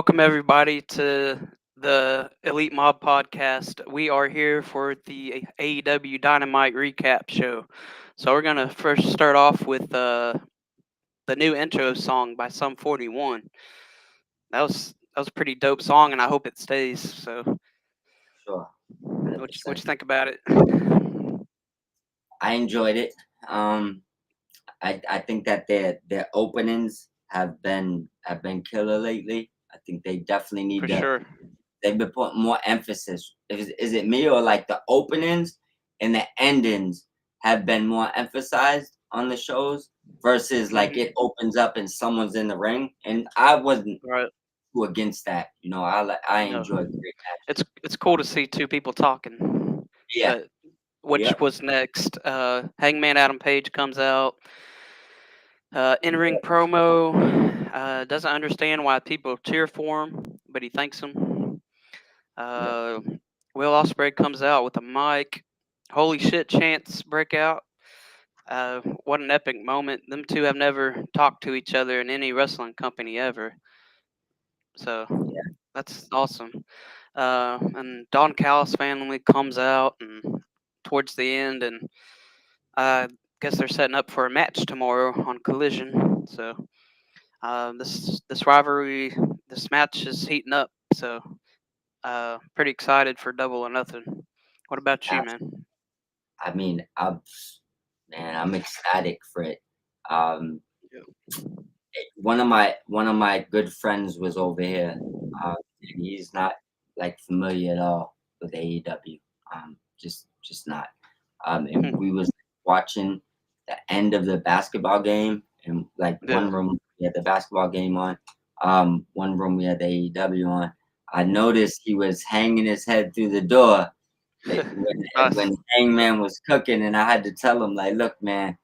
welcome everybody to the Elite Mob podcast. We are here for the AEW Dynamite recap show. So we're gonna first start off with the new intro song by Sum 41. That was a pretty dope song, and I hope it stays. So Sure, what you 100%. think about it? I enjoyed it. Um, I think that their openings have been killer lately. I think they definitely For need to. sure. They've been putting more emphasis. Is it me or like the openings and the endings have been more emphasized on the shows versus like Hmm. it opens up and someone's in the ring. And I wasn't Right. too against that. I No. enjoy great matches. It's cool to see two people talking. Yeah. But which Yep. was next? Hangman Adam Page comes out. In-ring promo. Doesn't understand why people cheer for him, but he thanks them. Yep. Uh, Will Ospreay comes out with a mic. Holy shit chants break out. What an epic moment. Them two have never talked to each other in any wrestling company ever. So Yeah. that's awesome. And Don Callis family comes out and towards the end, and I guess they're setting up for a match tomorrow on Collision. So this rivalry, this match is heating up. So pretty excited for Double or Nothing. What about you, man? I mean, I'm ecstatic for it. Um, one of my good friends was over here, and he's not like familiar at all with AEW. Just not. And we was watching the end of the basketball game, and like Yeah. one room we had the basketball game on, one room we had the AEW on. I noticed he was hanging his head through the door Nice. when Hangman was cooking, and I had to tell him like, "Look, man,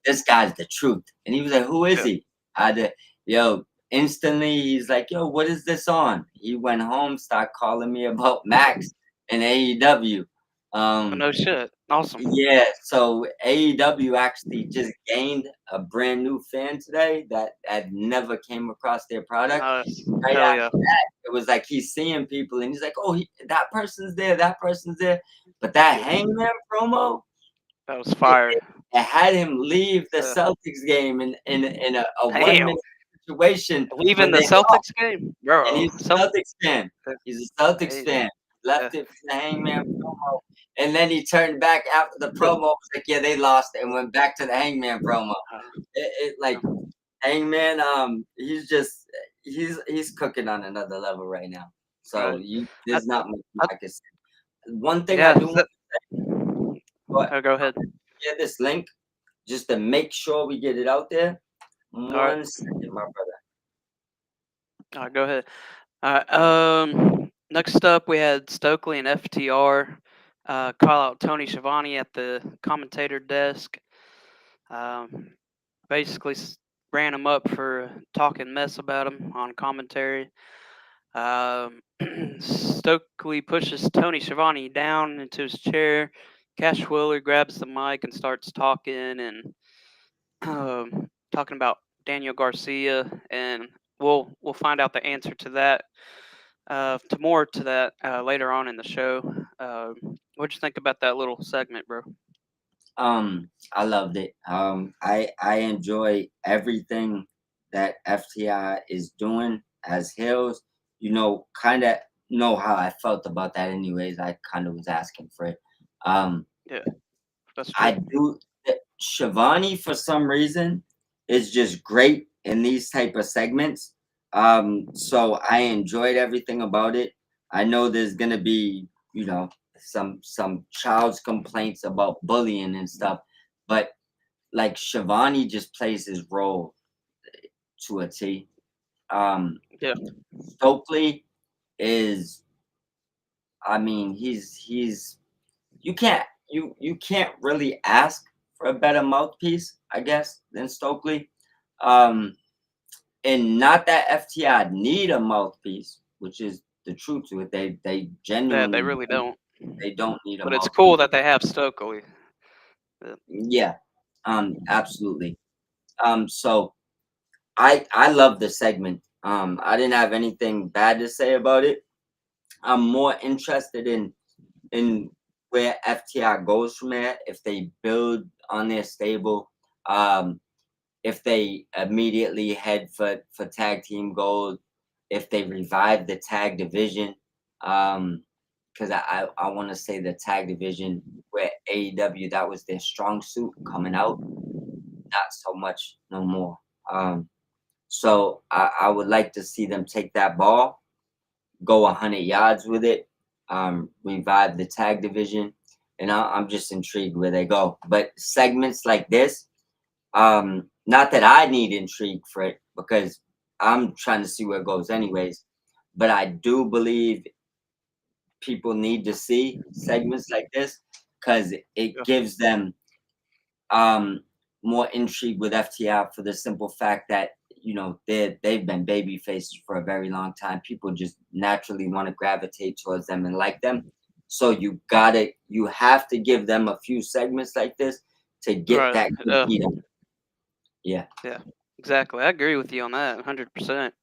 this guy's the truth." And he was like, "Who is Yeah. he?" I had to, yo, instantly he's like, "Yo, what is this on?" He went home, started calling me about Max and AEW. Oh, Um, no shit. Awesome. yeah, so AEW actually just gained a brand new fan today that had never came across their product. Nice. Right Hell after yeah. that, it was like he's seeing people and he's like, "Oh, that person's there, that person's there." But that Hangman promo, That was it, fire. it, it had him leave the Uh, Celtics game in a one Damn. minute situation Leaving when the they lost. Celtics game, And bro. he's a Celtics fan. Uh, He's a Celtics hey, fan. uh, Left it for the Hangman promo, and then he turned back after the promo. Was like, "Yeah, they lost," and went back to the Hangman promo. It like Hangman. He's cooking on another level right now. So right. I, there's not much more I, I can say. One thing I yeah. do want to but Oh, go ahead. share this link just to make sure we get it out there. All right. 1 second, my brother. All right. Go ahead. All right. Next up, we had Stokely and FTR call out Tony Schiavone at the commentator desk. Um, basically ran him up for talking mess about him on commentary. Um, Stokely pushes Tony Schiavone down into his chair. Cash Wheeler grabs the mic and starts talking and talking about Daniel Garcia, and we'll find out the answer to that. To more to that later on in the show. What'd you think about that little segment, bro? I loved it. I enjoy everything that FTI is doing as heels. Kind of know how I felt about that. Anyways, I kind of was asking for it. Um, Yeah, that's I true. do. Shivani for some reason is just great in these type of segments. So I enjoyed everything about it. I know there's gonna be, some child's complaints about bullying and stuff, but like Shivani just plays his role to a T. Um, Yeah, Stokely is, I mean, he's you can't really ask for a better mouthpiece, I guess, than Stokely. Um, and not that FTI need a mouthpiece, which is the truth to it. They yeah, they genuinely really don't. they don't need a But it's cool mouthpiece. that they have Stokely. Yeah, Yeah, absolutely. So I love the segment. I didn't have anything bad to say about it. I'm more interested in where FTR goes from there. If they build on their stable, if they immediately head for tag team gold, if they revive the tag division, because I want to say the tag division where AEW, that was their strong suit coming out, not so much no more. So I would like to see them take that ball, go 100 yards with it, revive the tag division, and I'm just intrigued where they go. But segments like this, not that I need intrigue for it because I'm trying to see where it goes anyways, but I do believe people need to see segments like this because it Yeah. gives them um more intrigue with FTR for the simple fact that they've been baby faces for a very long time. People just naturally want to gravitate towards them and like them. So you have to give them a few segments like this to get Right. that good heat up. Yeah. Yeah. Exactly. I agree with you on that 100%.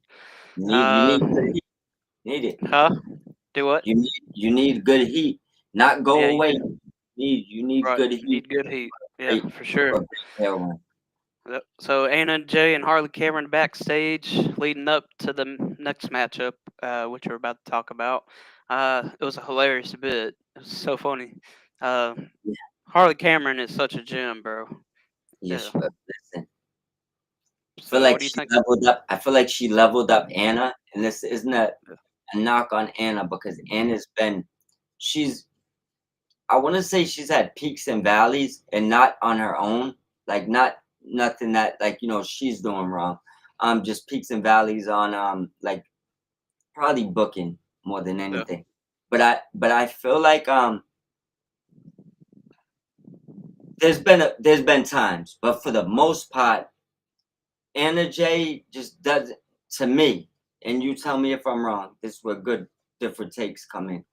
You need good Uh, heat. Need it. huh? Do what? You need good heat. Not Yeah, go you away. do. You need Right. good You heat need good heat. Yeah, great for sure. for a great hair run. Yep. So Anna Jay and Harley Cameron backstage leading up to the next matchup, which we're about to talk about. It was a hilarious bit. It was so funny. Uh, Yeah. Harley Cameron is such a gem, bro. Yeah. Yes, listen. I feel So like what do you she think? leveled up. I feel like she leveled up Anna, and this isn't a knock on Anna because Anna's been she's I want to say she's had peaks and valleys and not on her own. Like not nothing that like she's doing wrong. Just peaks and valleys on like probably booking more than Yeah. anything. But I feel like there's been times, but for the most part, Anna Jay just does to me, and you tell me if I'm wrong. This is where good different takes come in.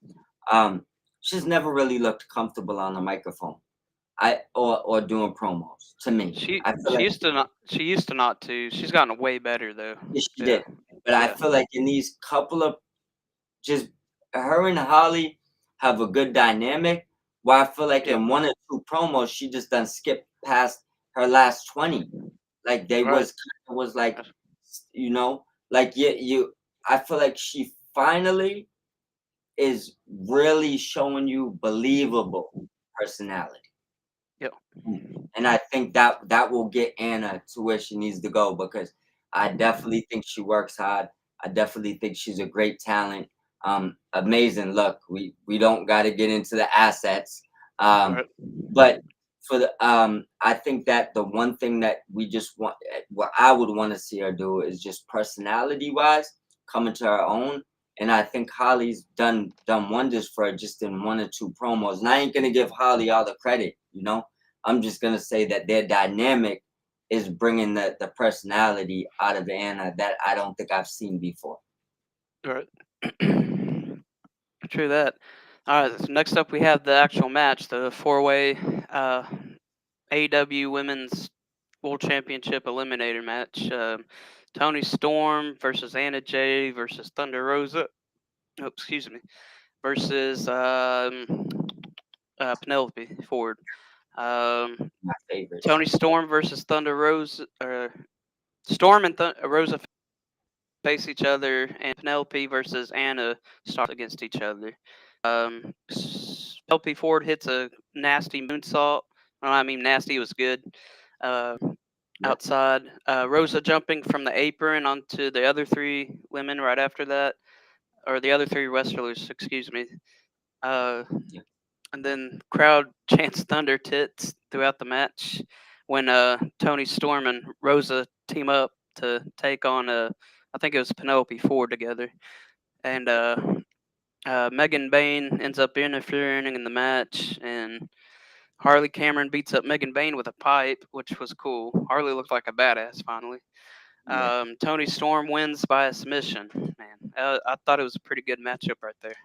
Um, she's never really looked comfortable on the microphone. Or doing promos to me. She I feel she like used to not she used to not to. She's gotten way better though. yes, she Yeah. did, but I Yeah. feel like in these couple of just her and Holly have a good dynamic. Where I feel like Yeah. in one or two promos, she just done skipped past her last 20. Like they Right. was like, like you. I feel like she finally is really showing you believable personality. Yeah. And I think that will get Anna to where she needs to go because I definitely think she works hard. I definitely think she's a great talent. Amazing look. We don't got to get into the assets. Right. But for the I think that the one thing that we just want what I would want to see her do is just personality wise coming to her own. And I think Holly's done wonders for her just in one or two promos. And I ain't gonna give Holly all the credit. I'm just gonna say that their dynamic is bringing the personality out of Anna that I don't think I've seen before. Right. True that. All right. So next up, we have the actual match, the four-way uh, AEW Women's World Championship Eliminator match. Tony Storm versus Anna Jay versus Thunder Rosa. Oh, excuse me. Versus Penelope Ford. Um, My favorites. Tony Storm versus Thunder Rosa. Storm and Rosa face each other, and Penelope versus Anna start against each other. Penelope Ford hits a nasty moonsault. Well, I mean, nasty was good. Uh, Yep. Outside, Rosa jumping from the apron onto the other three women right after that, or the other three wrestlers, excuse me. Uh, Yep. and then crowd chants Thunder Tits throughout the match when Tony Storm and Rosa team up to take on I think it was Penelope Ford together, and Megan Bain ends up interfering in the match, and Harley Cameron beats up Megan Bain with a pipe, which was cool. Harley looked like a badass finally. Yeah. Tony Storm wins by a submission. Man, I thought it was a pretty good matchup right there.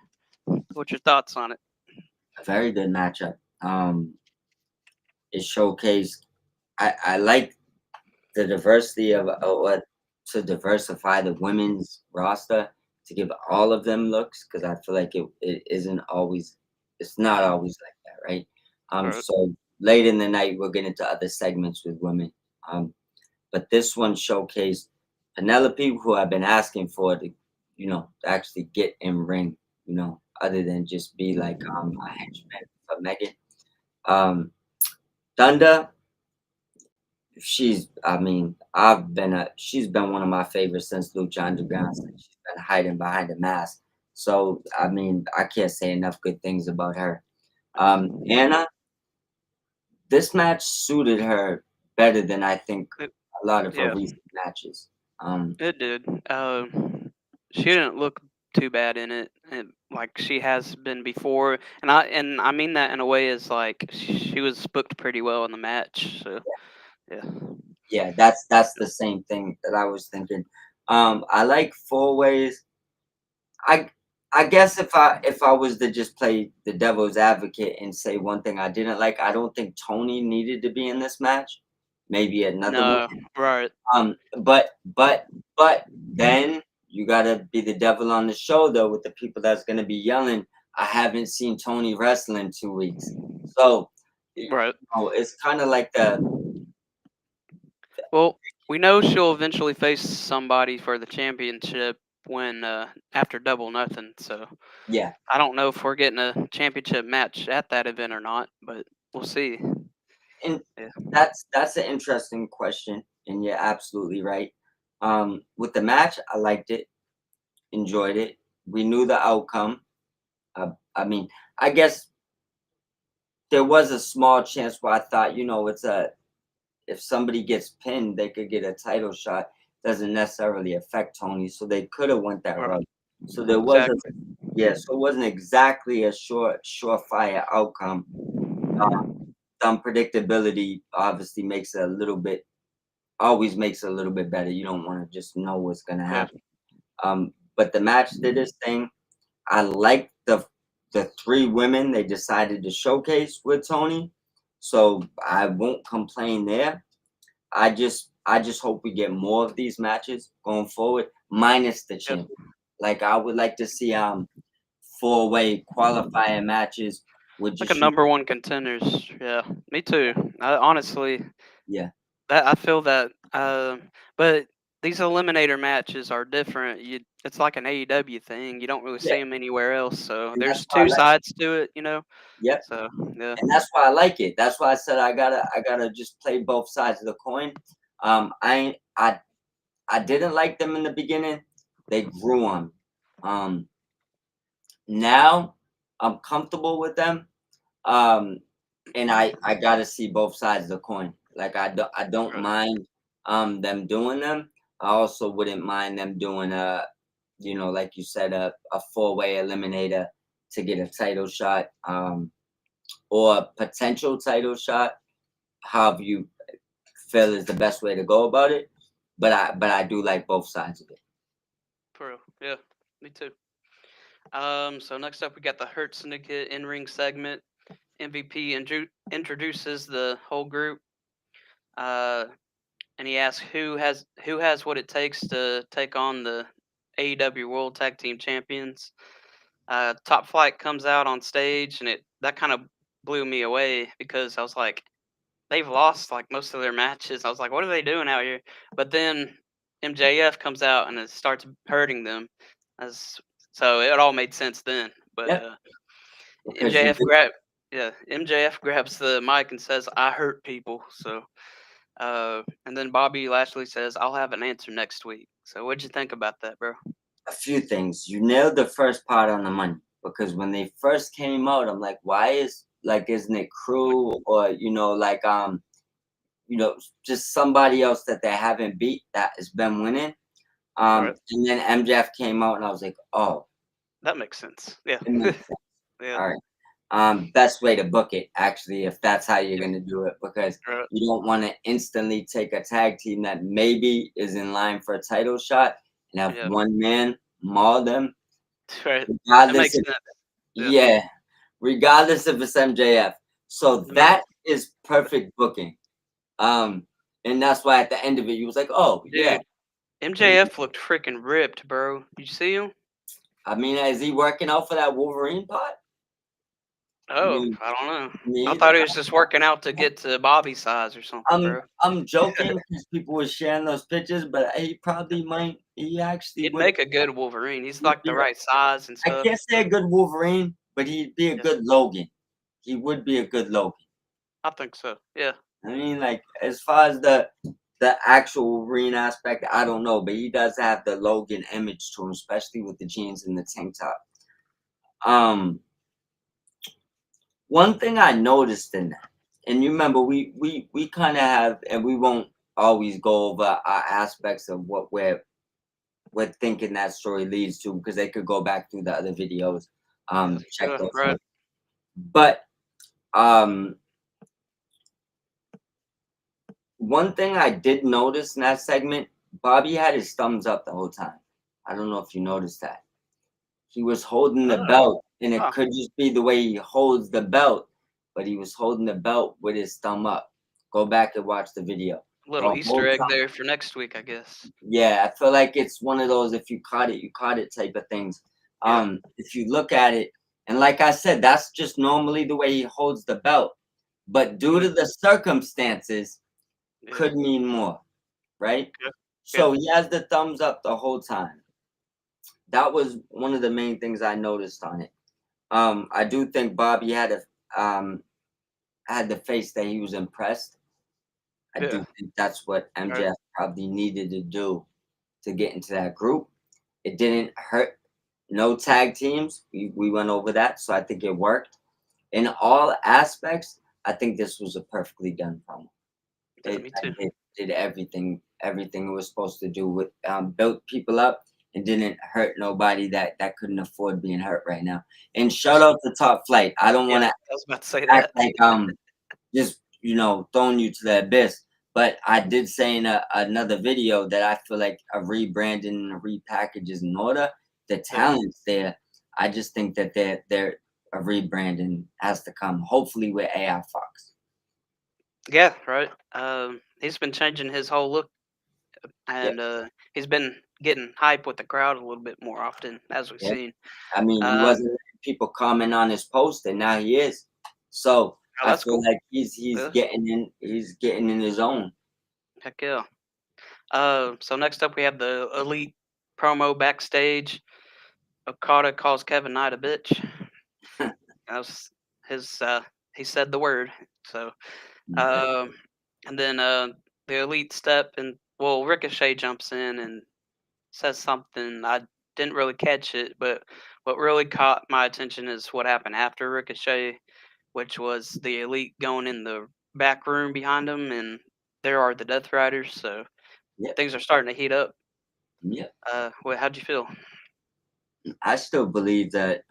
What's your thoughts on it? A very good matchup. It showcased I like the diversity of what to diversify the women's roster to give all of them looks because I feel like it isn't always it's not always like that, right? Right. So late in the night we'll get into other segments with women. But this one showcased Penelope, who I've been asking for to, to actually get in ring, other than just be like a henchman for Megan. Um, Thunder, she's been one of my favorites since Lucha Underground. Since she's been hiding behind a mask. So I can't say enough good things about her. Anna, this match suited her better than I think It, a lot of her yeah, recent matches. Um, it did. She didn't look too bad in it, and like she has been before. And I mean that in a way is like she was booked pretty well in the match. So yeah, Yeah, that's the same thing that I was thinking. I like four ways. I I guess if I was to just play the devil's advocate and say one thing I didn't like, I don't think Tony needed to be in this match. Maybe another one. no, right, But then you gotta be the devil on the shoulder with the people that's gonna be yelling. I haven't seen Tony wrestle in 2 weeks, so right. it's kind of like the Well, we know she'll eventually face somebody for the championship when after Double Nothing. So yeah. I don't know if we're getting a championship match at that event or not, but we'll see. And Yeah, that's an interesting question, and you're absolutely right. With the match, I liked it, enjoyed it. We knew the outcome. I mean, I guess there was a small chance where I thought, it's a if somebody gets pinned, they could get a title shot. Doesn't necessarily affect Tony, so they could have went that right, route. So there was a exactly. so it wasn't exactly a surefire outcome. Unpredictability obviously makes it a little bit always makes it a little bit better. You don't want to just know what's gonna Yeah, happen. But the match did its thing. I like the three women they decided to showcase with Tony, so I won't complain there. I just hope we get more of these matches going forward, minus the yeah. champion. Like I would like to see four-way qualifying matches with Like a just number one contenders. Yeah, me too. Honestly, yeah that I feel that. But these eliminator matches are different. It's like an AEW thing. You don't really yeah, see them anywhere else. So and that's there's why I two like sides to it. yep, So yeah, and that's why I like it. That's why I said I gotta just play both sides of the coin. I didn't like them in the beginning. They grew on me. Now I'm comfortable with them. Um, and I gotta see both sides of the coin. Like I don't right. mind them doing them. I also wouldn't mind them doing like you said, a four-way eliminator to get a title shot, or a potential title shot, however you feel is the best way to go about it. But I do like both sides of it. For real. Yeah, me too. So next up we got the Hurt Syndicate in ring segment. MVP introduces the whole group. Uh, and he asks who has what it takes to take on the AEW World Tag Team Champions. Top Flight comes out on stage, and it that kind of blew me away because I was like, they've lost like most of their matches. I was like, what are they doing out here? But then MJF comes out and it starts hurting them, as so it all made sense then. But Yeah, because you MJF grabs the mic and says, "I hurt people." So and then Bobby Lashley says, "I'll have an answer next week." So what'd you think about that, bro? a few things. You nailed the first part on the money because when they first came out, I'm like, why isn't it Crew or just somebody else that they haven't beat that has been winning. Right. And then MJF came out and I was like, oh, That makes sense. Yeah. it makes sense. Yeah. All right. Best way to book it, actually, if that's how you're gonna do it, because Right. you don't want to instantly take a tag team that maybe is in line for a title shot and have Yeah. one man maul them, Right. That regardless makes if sense. Yeah. yeah, regardless if it's MJF. So That makes that is perfect booking. And that's why at the end of it, you was like, oh yeah, dude. MJF looked freaking ripped, bro. Did you see him? I mean, is he working out for that Wolverine part? I Oh, mean, I don't know. I me, thought he was just working out to get to Bobby's size or something, I'm bro. I'm joking because people were sharing those pictures, but he probably might. He actually He'd would. make a good Wolverine. He's He'd like be the right size and I stuff. can't say a good Wolverine, but he'd be a Yeah, good Logan. He would be a good Logan. I think so. Yeah. I mean, like as far as the actual Wolverine aspect, I don't know, but he does have the Logan image to him, especially with the jeans and the tank top. Um, One thing I noticed in that, and you remember we kind of have, and we won't always go over our aspects of what we're thinking that story leads to because they could go back through the other videos, check Yeah. those Right. out. But um, one thing I did notice in that segment, Bobby had his thumbs up the whole time. I don't know if you noticed that. He was holding the Oh, belt, and it huh. could just be the way he holds the belt, but he was holding the belt with his thumb up. Go back and watch the video. Little The Easter whole egg time. there for next week, I guess. Yeah, I feel like it's one of those if you caught it type of things. Yeah. If you look at it, and like I said, that's just normally the way he holds the belt. But due Mhm. to the circumstances, Yeah. could mean more, right? Yeah. Yeah. So he has the thumbs up the whole time. That was one of the main things I noticed on it. I do think Bobby had the face that he was impressed. I Yeah. do think that's what Right. MJF probably needed to do to get into that group. It didn't hurt. No tag teams. We went over that, so I think it worked. In all aspects, I think this was a perfectly done promo. Yeah. It Me too. did everything it was supposed to do with built people up and didn't hurt nobody that couldn't afford being hurt right now. And shout out to Top Flight. I don't Yeah. want to I was about to say act that. like just throwing you to the abyss. But I did say in another video that I feel like a rebranding and a repackage is in order. The Yeah. talent's there. I just think that they're a rebranding has to come. Hopefully with AI Fox. Yeah. Right. He's been changing his whole look, Yeah, and he's been getting hype with the crowd a little bit more often, as we've yeah. seen. I mean, he Um, wasn't letting people comment on his post, and now he is. So oh, I that's feel cool. like he's Yeah. getting in his own. Heck yeah. So next up we have the Elite promo backstage. Okada calls Kevin Knight a bitch. That was his. He said the word. So, Right. um, and then the Elite step and well, Ricochet jumps in and says something. I didn't really catch it, but what really caught my attention is what happened after Ricochet, which was the Elite going in the back room behind them, and there are the Death Riders. So Yep. things are starting to heat up. Yep. How'd you feel? I still believe that.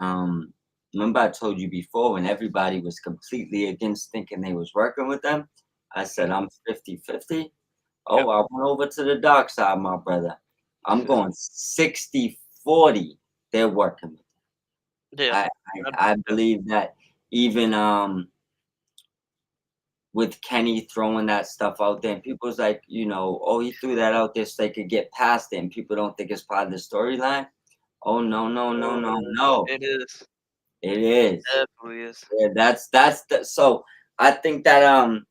Remember, I told you before when everybody was completely against thinking they was working with them. I said Mhm. I'm 50-50. Yep. Oh, I went over to the dark side, my brother. I'm going 60-40. They're working with. Yeah. I, I'd- I yeah. believe that even with Kenny throwing that stuff out there, and people's like, oh, he threw that out there so they could get past it, and people don't think it's part of the storyline. Oh no, no, no, Uh, no, no. it is. It It is. definitely is. Yeah, that's the so I think that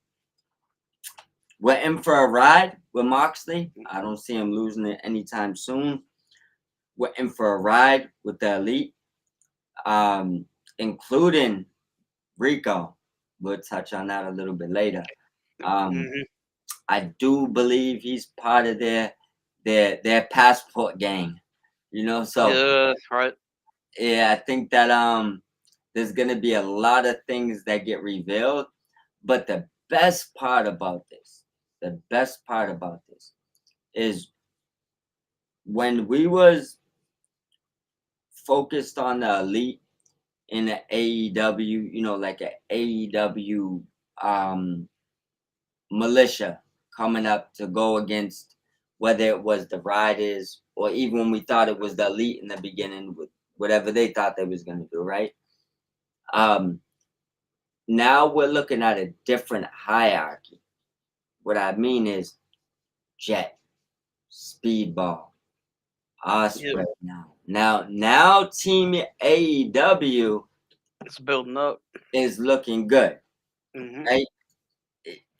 we're in for a ride with Moxley. I don't see him losing it anytime soon. We're in for a ride with the elite, including Rico. We'll touch on that a little bit later. Um, Mhm. I do believe he's part of their passport gang. So Yeah, right. yeah, I think that there's gonna be a lot of things that get revealed. But the best part about this is when we was focused on the elite in the AEW, like a AEW militia coming up to go against whether it was the Riders or even when we thought it was the elite in the beginning with whatever they thought they was gonna do, right? Um, Now we're looking at a different hierarchy. What I mean is Jet, Speedball, Yep. Osprey. Now, Team AEW It's building up. is looking good, Hmm. right?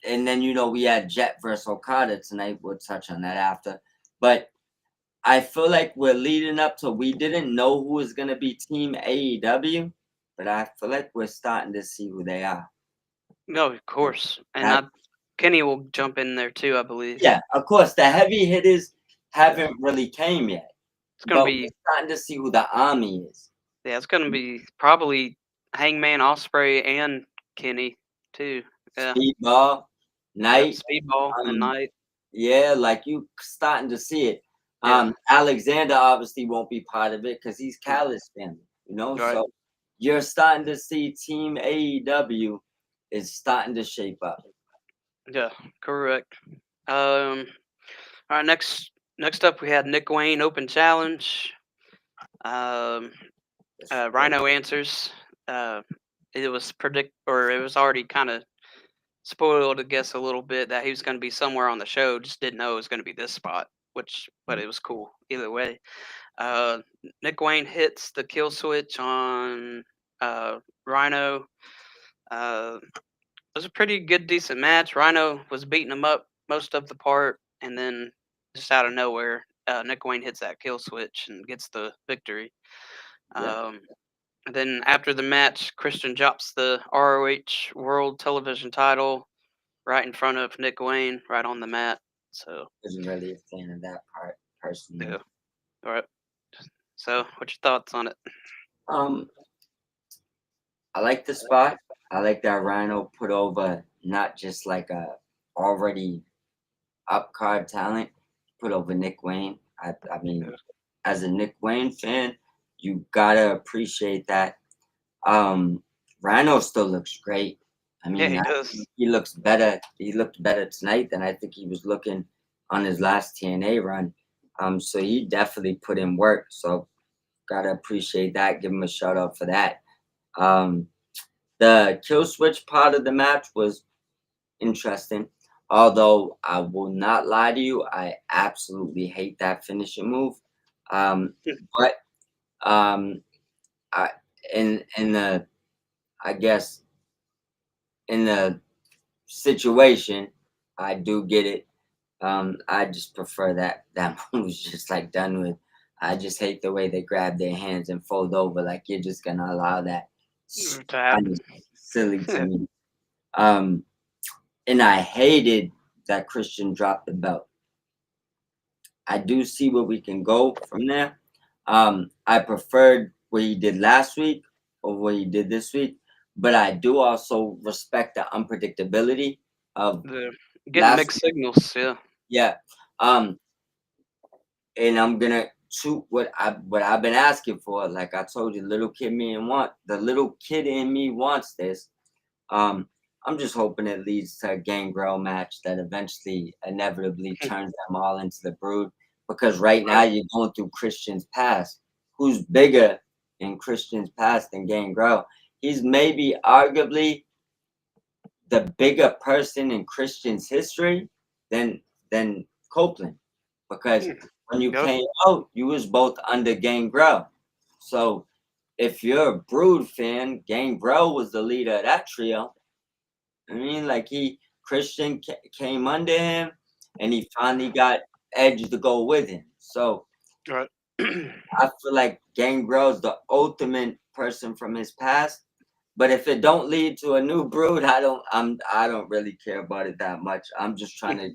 And then we had Jet versus Okada tonight. We'll touch on that after, but I feel like we're leading up to. We didn't know who was gonna be Team AEW, but I feel like we're starting to see who they are. No, of course. And That, Kenny will jump in there too, I believe. yeah, of course, the heavy hitters haven't really came yet, It's gonna but be we're starting to see who the army is. Yeah, it's gonna be probably Hangman Osprey and Kenny too. Yeah. Speedball, Yep. Knight, Speedball and um, Knight. yeah, like you starting to see it. Yeah. Alexander obviously won't be part of it because he's Mm. Callis family, Right. So you're starting to see Team AEW is starting to shape up. Yeah. Correct. All right. Next up, we had Nick Wayne Open Challenge. Um, That's right. Rhino answers. Uh, it was it was already kind of spoiled, I guess, a little bit that he was going to be somewhere on the show. Just didn't know it was going to be this spot, but it was cool either way. Uh, Nick Wayne hits the kill switch on Rhino. It was a pretty good, decent match. Rhino was beating him up most of the part, and then just out of nowhere, Nick Wayne hits that kill switch and gets the victory. Yeah, Um, and then after the match, Christian drops the ROH World Television title right in front of Nick Wayne, right on the mat. So, wasn't really a fan of that part personally. yeah. All right. So, what's your thoughts on it? Um, I like the spot. I like that Rhino put over not just like a already up card talent, put over Nick Wayne. I mean, Yeah, as a Nick Wayne fan, you gotta appreciate that. Rhino still looks great. I yeah, mean, he does. he looks better. He looked better tonight than I think he was looking on his last TNA run. So he definitely put in work. So gotta appreciate that. Give him a shout out for that. Um, the kill switch part of the match was interesting. Although I will not lie to you, I absolutely hate that finishing move. Um, but um, I in the I guess in the situation, I do get it. I just prefer that move's just like done with. I just hate the way they grab their hands and fold over. Like you're just gonna allow that. It's To kind happen. of silly to me. Um, and I hated that Christian dropped the belt. I do see where we can go from there. I preferred what he did last week over what he did this week, but I do also respect the unpredictability of The Getting last mixed week. signals. Yeah. Yeah. Um, and I'm gonna shoot what I've been asking for. Like I told you, the little kid in me wants this. Um, I'm just hoping it leads to a Gangrel match that eventually, inevitably turns them all into the Brood. Because right now Right. you're going through Christian's past. Who's bigger in Christian's past than Gangrel? He's maybe arguably the bigger person in Christian's history than Copeland. Because Hmm. when you Yep. came out, you was both under Gangrel. So if you're a Brood fan, Gangrel was the leader of that trio. I mean, like Christian came under him, and he finally got Edge to go with him. So Right. I feel like Gangrel's the ultimate person from his past. But if it don't lead to a new Brood, I don't really care about it that much. I'm just trying to.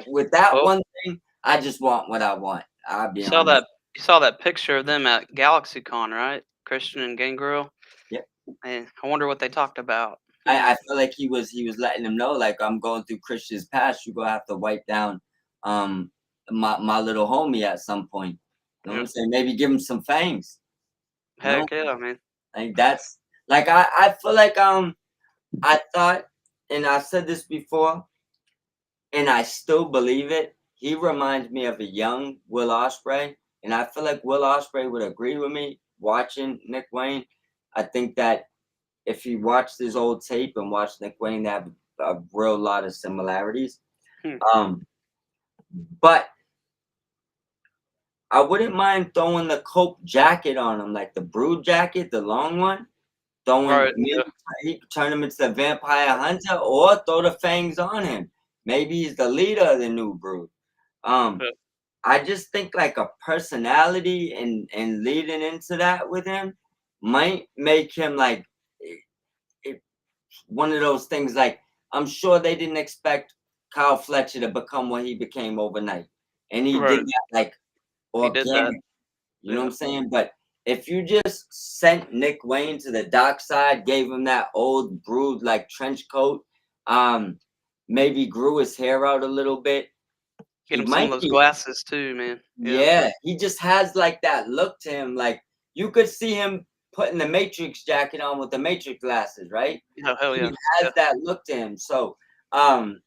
With that Well, one thing, I just want what I want. I'll you be saw honest. that you saw that picture of them at GalaxyCon, right? Christian and Gangrel. Yeah. And I wonder what they talked about. I feel like he was letting him know, like, I'm going through Christian's past. You're gonna have to wipe down my little homie at some point. You know what I'm Yep. saying? Maybe give him some fangs. You know? Heck yeah, man. Like that's like I feel like I thought, and I said this before, and I still believe it. He reminds me of a young Will Ospreay, and I feel like Will Ospreay would agree with me watching Nick Wayne. I think that if you watched his old tape and watched Nick Wayne, they have a real lot of similarities. Hmm. Um, but I wouldn't mind throwing the Cope jacket on him, like the Brood jacket, the long one. Throwing Right. maybe Yeah. he could turn him into the Vampire Hunter or throw the fangs on him. Maybe he's the leader of the new Brood. Um, Yeah. I just think like a personality and leading into that with him might make him like it, one of those things. Like I'm sure they didn't expect Kyle Fletcher to become what he became overnight, and he did Right. that like He did that. organic. You know what Yeah. I'm saying? But if you just sent Nick Wayne to the dark side, gave him that old Brood like trench coat, um, maybe grew his hair out a little bit, Get he him some of might those be. glasses too, man. Yeah. Yeah, he just has like that look to him. Like you could see him putting the Matrix jacket on with the Matrix glasses, right? Oh, hell He yeah. has Yeah. that look to him. So um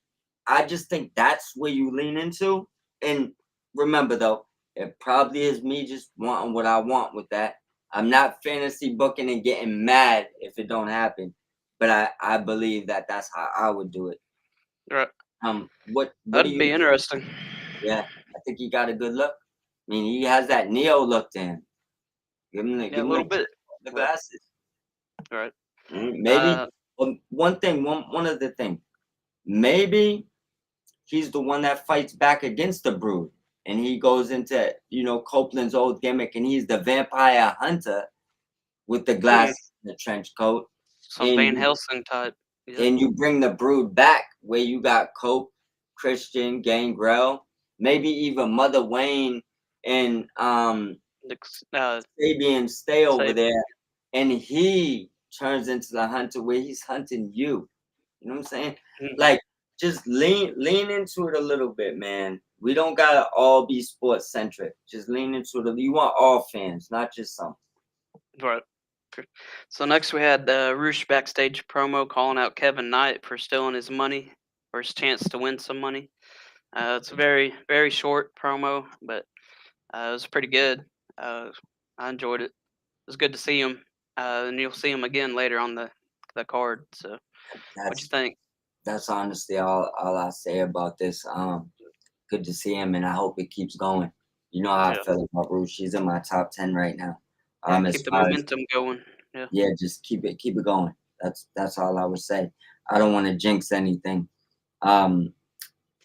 I just think that's where you lean into. And remember though, it probably is me just wanting what I want with that. I'm not fantasy booking and getting mad if it don't happen, but I believe that that's how I would do it. Right. What do That'd you be interesting. Yeah, I think he got a good look. I mean, he has that Neo look to him. Yeah, Give a him little bit. the Yeah. glasses. Right. Maybe Uh, one other thing. Maybe he's the one that fights back against the Brood, and he goes into Copeland's old gimmick, and he's the vampire hunter with the hmm, glass, the trench coat, some and Van Helsing type. Yeah. you bring the Brood back where you got Cope, Christian, Gangrel, maybe even Mother Wayne and Fabian stay over Say, there, and he turns into the hunter where he's hunting you. You know what I'm saying? mhm. Like, just lean into it a little bit, man. We don't gotta all be sports centric. Just lean into it. You want all fans, not just some. Right. So next we had Roosh backstage promo calling out Kevin Knight for stealing his money or his chance to win some money. It's a very very short promo, but it was pretty good. Uh, I enjoyed it. It was good to see him, and you'll see him again later on the card. So, what you That's think? that's honestly all I say about this. Good to see him, and I hope it keeps going. You know how I Yeah, feel about Ruth. She's in my top 10 right now. yeah. As Keep the far as momentum going. Yeah, yeah, just keep it going. That's all I would say. I don't want to jinx anything. Um,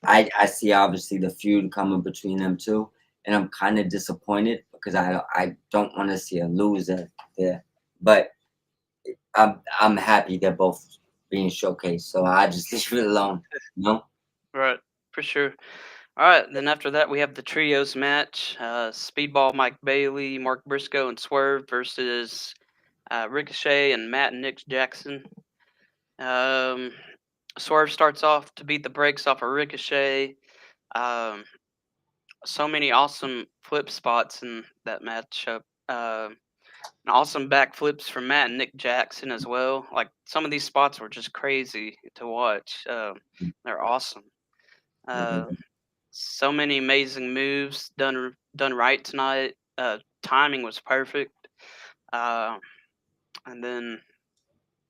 I see obviously the feud coming between them two, and I'm kind of disappointed because I don't want to see a loser there. But I'm happy they're both being showcased, so I just leave it alone. You know? right, for sure. All right, then after that we have the trios match: Speedball, Mike Bailey, Mark Briscoe, and Swerve versus Ricochet and Matt and Nick Jackson. Um, Swerve starts off to beat the brakes off of Ricochet. Um, so many awesome flip spots in that matchup. And awesome backflips from Matt and Nick Jackson as well. Like some of these spots were just crazy to watch. They're awesome. Uh, Mhm. so many amazing moves done right tonight. Timing was perfect. Uh, and then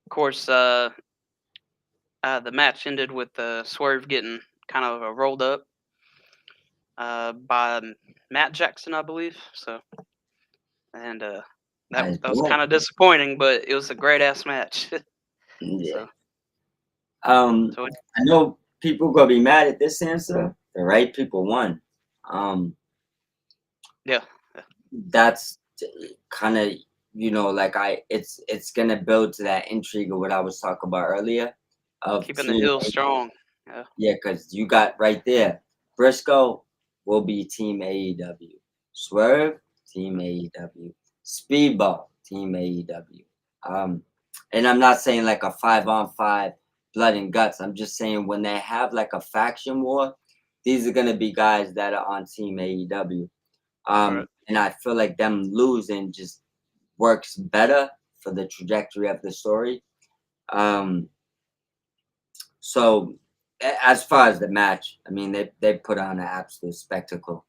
of course the match ended with Swerve getting kind of rolled up by Matt Jackson, I believe. So and Nice that was boy. kind of disappointing, but it was a great ass match. Yeah. so Um, so I know people gonna be mad at this answer. The right people won. Um, yeah, yeah. that's kind of like it's gonna build to that intrigue of what I was talking about earlier of Keeping the team. heel strong. Yeah, Yeah, because you got right there. Briscoe will be Team AEW. Swerve, Team AEW. Speedball, Team AEW. Um, and I'm not saying like a 5-on-5 blood and guts. I'm just saying when they have like a faction war, these are gonna be guys that are on Team AEW. right. And I feel like them losing just works better for the trajectory of the story. Um, so as far as the match, I mean they put on an absolute spectacle.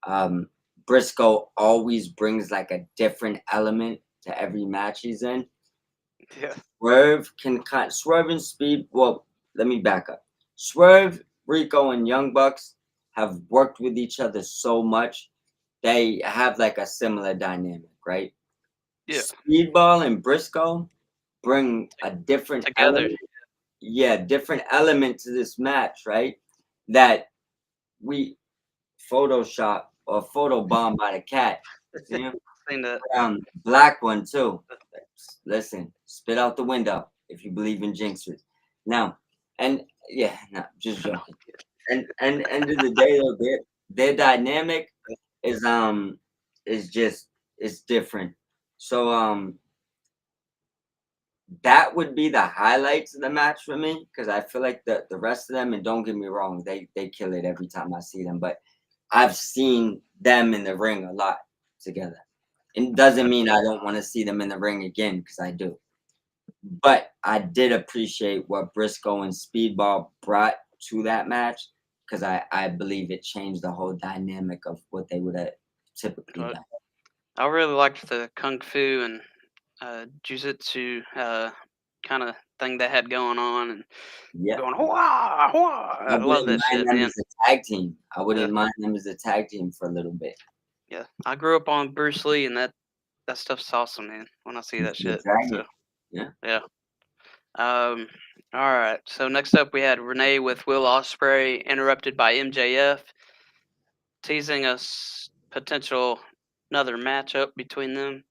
Um, Briscoe always brings like a different element to every match he's in. Yeah, Swerve and Speed. Well, let me back up. Swerve, Rico, and Young Bucks have worked with each other so much. they have like a similar dynamic, right? Yeah, Speedball and Briscoe bring a different together. element, yeah, different element to this match, right? That we Photoshop or photobomb by the cat. See him? Seen that. Black one too. Listen, spit out the window if you believe in jinxes. Now, and yeah, no, just joking. And end of the day though, their dynamic is just it's different. So that would be the highlights of the match for me because I feel like the rest of them, and don't get me wrong, they kill it every time I see them, but I've seen them in the ring a lot together. It doesn't mean I don't want to see them in the ring again because I do. But I did appreciate what Briscoe and Speedball brought to that match because I believe it changed the whole dynamic of what they would have typically But done. I really liked the kung fu and jujitsu kind of thing they had going on, and Yeah. going whoa, whoa. I I love wouldn't that mind shit, them man. as a tag team. I Yeah, wouldn't mind them as a tag team for a little bit. yeah. I grew up on Bruce Lee, and that stuff's awesome, man. When I see He's that the shit, so dragon. Yeah. yeah. Um. All right. So next up, we had Renee with Will Ospreay, interrupted by MJF, teasing us potential another matchup between them.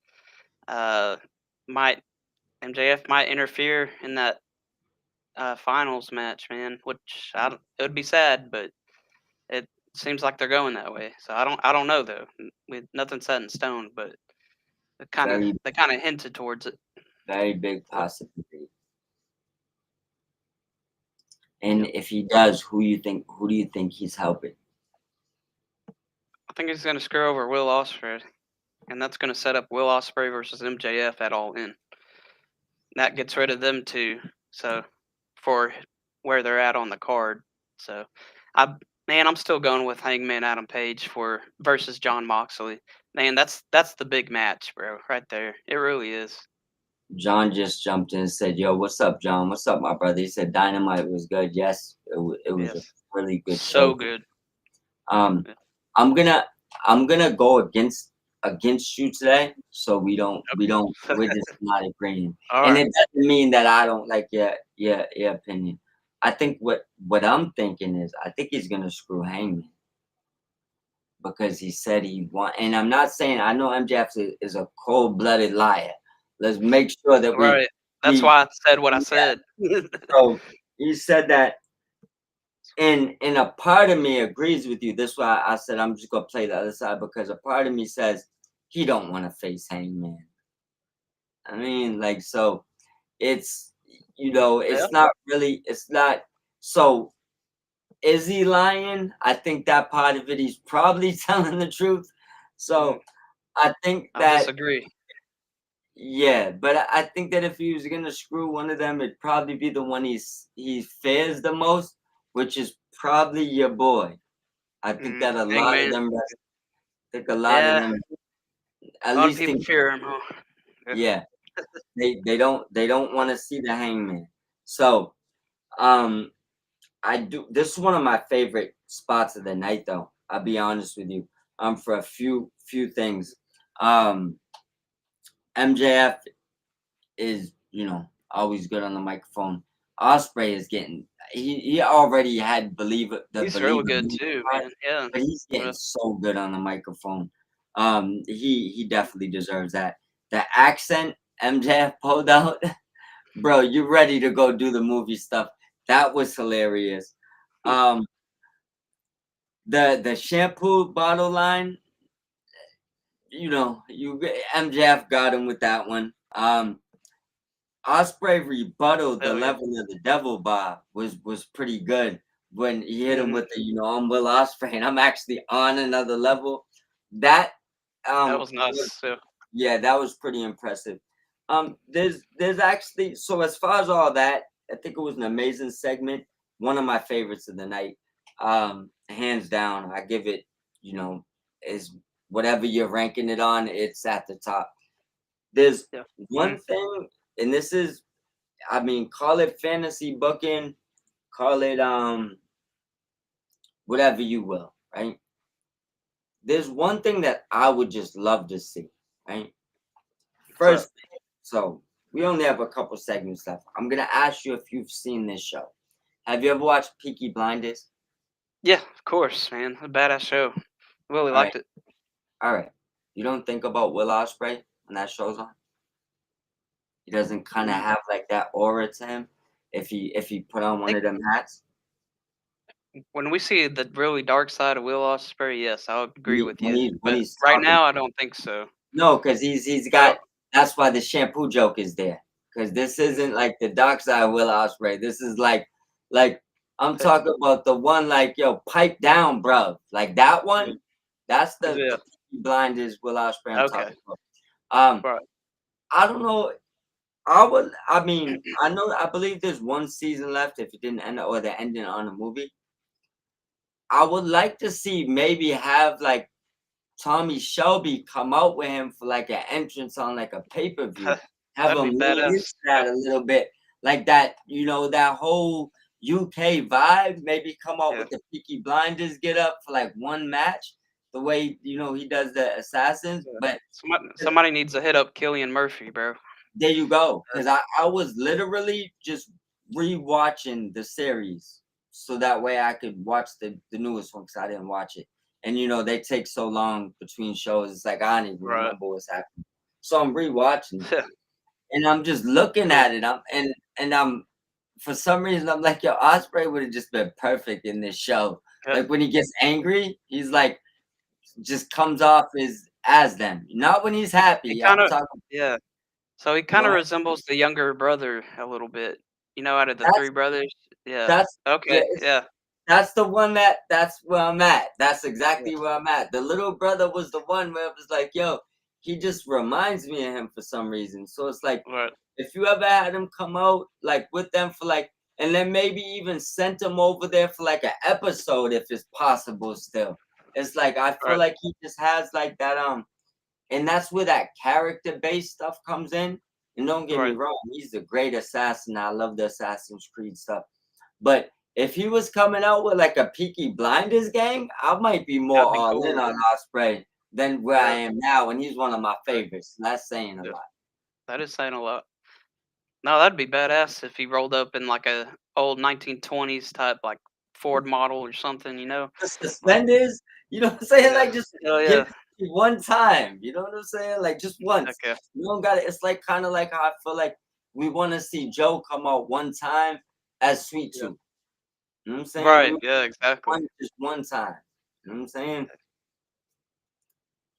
Uh, might MJF might interfere in that finals match, man. Which it would be sad, but it seems like they're going that way. So I don't know though. With nothing set in stone, but Very, they kind of hinted towards it. very big So possibility. And yep. if he does, who do you think he's helping? I think he's gonna screw over Will Ospreay, and that's gonna set up Will Ospreay versus MJF at All In. That gets rid of them too. So for where they're at on the card. So I man, I'm still going with Hangman Adam Page for versus John Moxley. Man, that's the big match, bro, right there. It really is. John just jumped in and said, "Yo, what's up, John? What's up, my brother?" He said, "Dynamite was good. Yes, it was a Yes. really good So show." good. Um, Yeah. I'm gonna I'm gonna go against you today, so we're Okay. just not agreeing. All And right. it doesn't mean that I don't like your opinion. I think what I'm thinking is I think he's gonna screw Hangman because he said he want. And I'm not saying I know MJF is a cold blooded liar. Let's make sure that Right. That's we why I said what I yeah. said. So he said that and a part of me agrees with you. That's why I said I'm just gonna play the other side because a part of me says he don't want to face Hangman. I mean, like, so it's Yeah. it's not so is he lying? I think that part of it he's probably telling the truth. Mm, So I think I that disagree. yeah, but I think that if he was gonna screw one of them, it'd probably be the one he fears the most, which is probably your boy. I think that a lot of Hangman. them think a lot of Yeah. them at A lot of least people think fear him, huh? Yeah. yeah, they don't wanna see the Hangman. So, um, I do this is one of my favorite spots of the night though, I'll be honest with you, for a few things. Um, MJF is, always good on the microphone. Osprey is getting he already had the He's really believer good too, part, man. Yeah. but he's getting Yeah. so good on the microphone. He definitely deserves that. The accent MJF pulled out, bro, you ready to go do the movie stuff. That was hilarious. Um, the shampoo bottle line, MJF got him with that one. Osprey rebuttal the Hell yeah. level of the devil bar was pretty good when he hit him Mhm. with the I'm Will Osprey and I'm actually on another level. That That was was nice. Yeah. yeah, that was pretty impressive. There's actually so as far as all that, I think it was an amazing segment. One of my favorites of the night. Hands down, I give it, is whatever you're ranking it on, it's at the top. There's Yeah. one Mhm. thing, and this is, I mean, call it fantasy booking, call it whatever you will, right? there's one thing that I would just love to see, right? What's up? First, so we only have a couple segments left. I'm gonna ask you if you've seen this show. Have you ever watched Peaky Blinders? Yeah, of course, man. A badass show. Really All right, liked it. all right. You don't think about Will Ospreay when that show's on? He doesn't kind of Mm, have like that aura to him if he put on I one think of them hats. when we see the really dark side of Will Ospreay, yes, I'll agree with When you. he when But he's right talking, now, I don't think so. no, because he's So got. That's why the shampoo joke is there. Because this isn't like the dark side of Will Ospreay. This is like I'm talking about the one like yo pipe down, bro. Like that yeah, one. That's the yeah, Peaky Blinders Will Ospreay I'm okay, talking about. Um, right. I don't know. I mean, I know. I believe there's one season left. If it didn't end or the ending on a movie, I would like to see maybe have like Tommy Shelby come out with him for like an entrance on like a pay per view. Have That'd him be lean into badass. that Yep, a little bit, like that. That whole UK vibe. Maybe come out yeah. with the Peaky Blinders get up for like one match, the way he does the assassins. Yeah. But Somebody needs to hit up Killian Murphy, bro. there you go. Uh, Because I was literally just rewatching the series so that way I could watch the newest one because I didn't watch it. And they take so long between shows. It's like I don't even Right. remember what's happening. So I'm rewatching it. Yeah. And I'm just looking Cool. at it. I'm for some reason I'm like, yo, Osprey would have just been perfect in this show. Yeah. Like when he gets angry, he's like just comes off as them. Not when he's He happy. I'm kind of, talking. yeah. So he kind Go of ahead. resembles the younger brother a little bit. Out of the That's three brothers. Yeah. that's Okay. yeah, Yeah. that's the one that's where I'm at. That's Yeah. exactly where I'm at. The little brother was the one where it was like, yo, he just reminds me of him for some reason. So it's like Right. if you ever had him come out like with them for like and then maybe even sent him over there for like an episode if it's possible still. It's like I feel Right. like he just has like that and that's where that character based stuff comes in. And don't get me Right. wrong, he's a great assassin. I love the Assassin's Creed stuff. But if he was coming out with like a Peaky Blinders gang, I might be more That'd be all in cool. on Osprey than where I Yeah. am now, and he's one of my Right. favorites. That's saying a Yeah. lot. That is saying a lot. No, that'd be badass if he rolled up in like a old 1920s type like Ford model or something. The Like, suspenders, you know what I'm saying? yeah. Like just Hell give yeah. it to me one time. You know what I'm saying? Like just once. Okay. You don't got it. It's like kind of like how I feel like we want to see Joe come out one time as Sweet Yeah. Tooth. You know what I'm saying? We Right. Yeah. Exactly. just one time. You know what I'm saying?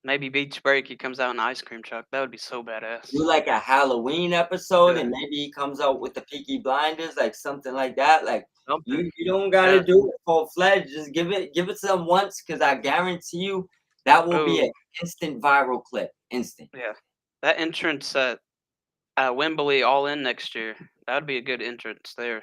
Maybe Beach Break. He comes out in an ice cream truck. That would be so badass. Do like a Halloween episode, Yeah. and maybe he comes out with the Peaky Blinders, like something like that. Like Something. you don't gotta Yeah. do it full fledged. Just give it some once, because I guarantee you that will be Oh. an instant viral clip. Instant. Yeah. That entrance at Wembley All In next year. That'd be a good entrance there,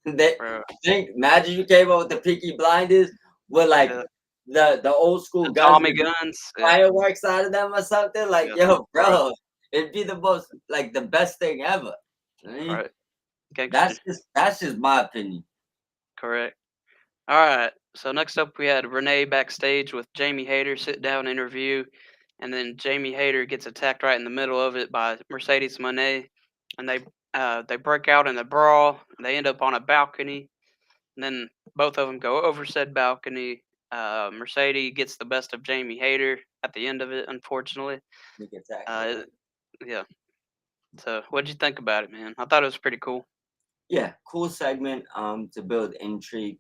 They bro. imagine you came out with the Peaky Blinders with like Yeah. the old school The guns Tommy with guns. Yeah. fireworks out of them or something. Like Yeah. yo, Right. bro, it'd be the most like the best thing ever. I mean, Right. Gangster. that's just my opinion. Correct. All right. So next up, we had Renee backstage with Jamie Hayter sit down interview, and then Jamie Hayter gets attacked right in the middle of it by Mercedes Monet, and they break out in a brawl. They end up on a balcony, and then both of them go over said balcony. Mercedes gets the best of Jamie Hayter at the end of it, unfortunately. Sneak attack. Uh, yeah. So what'd you think about it, man? I thought it was pretty cool. Yeah, cool segment to build intrigue.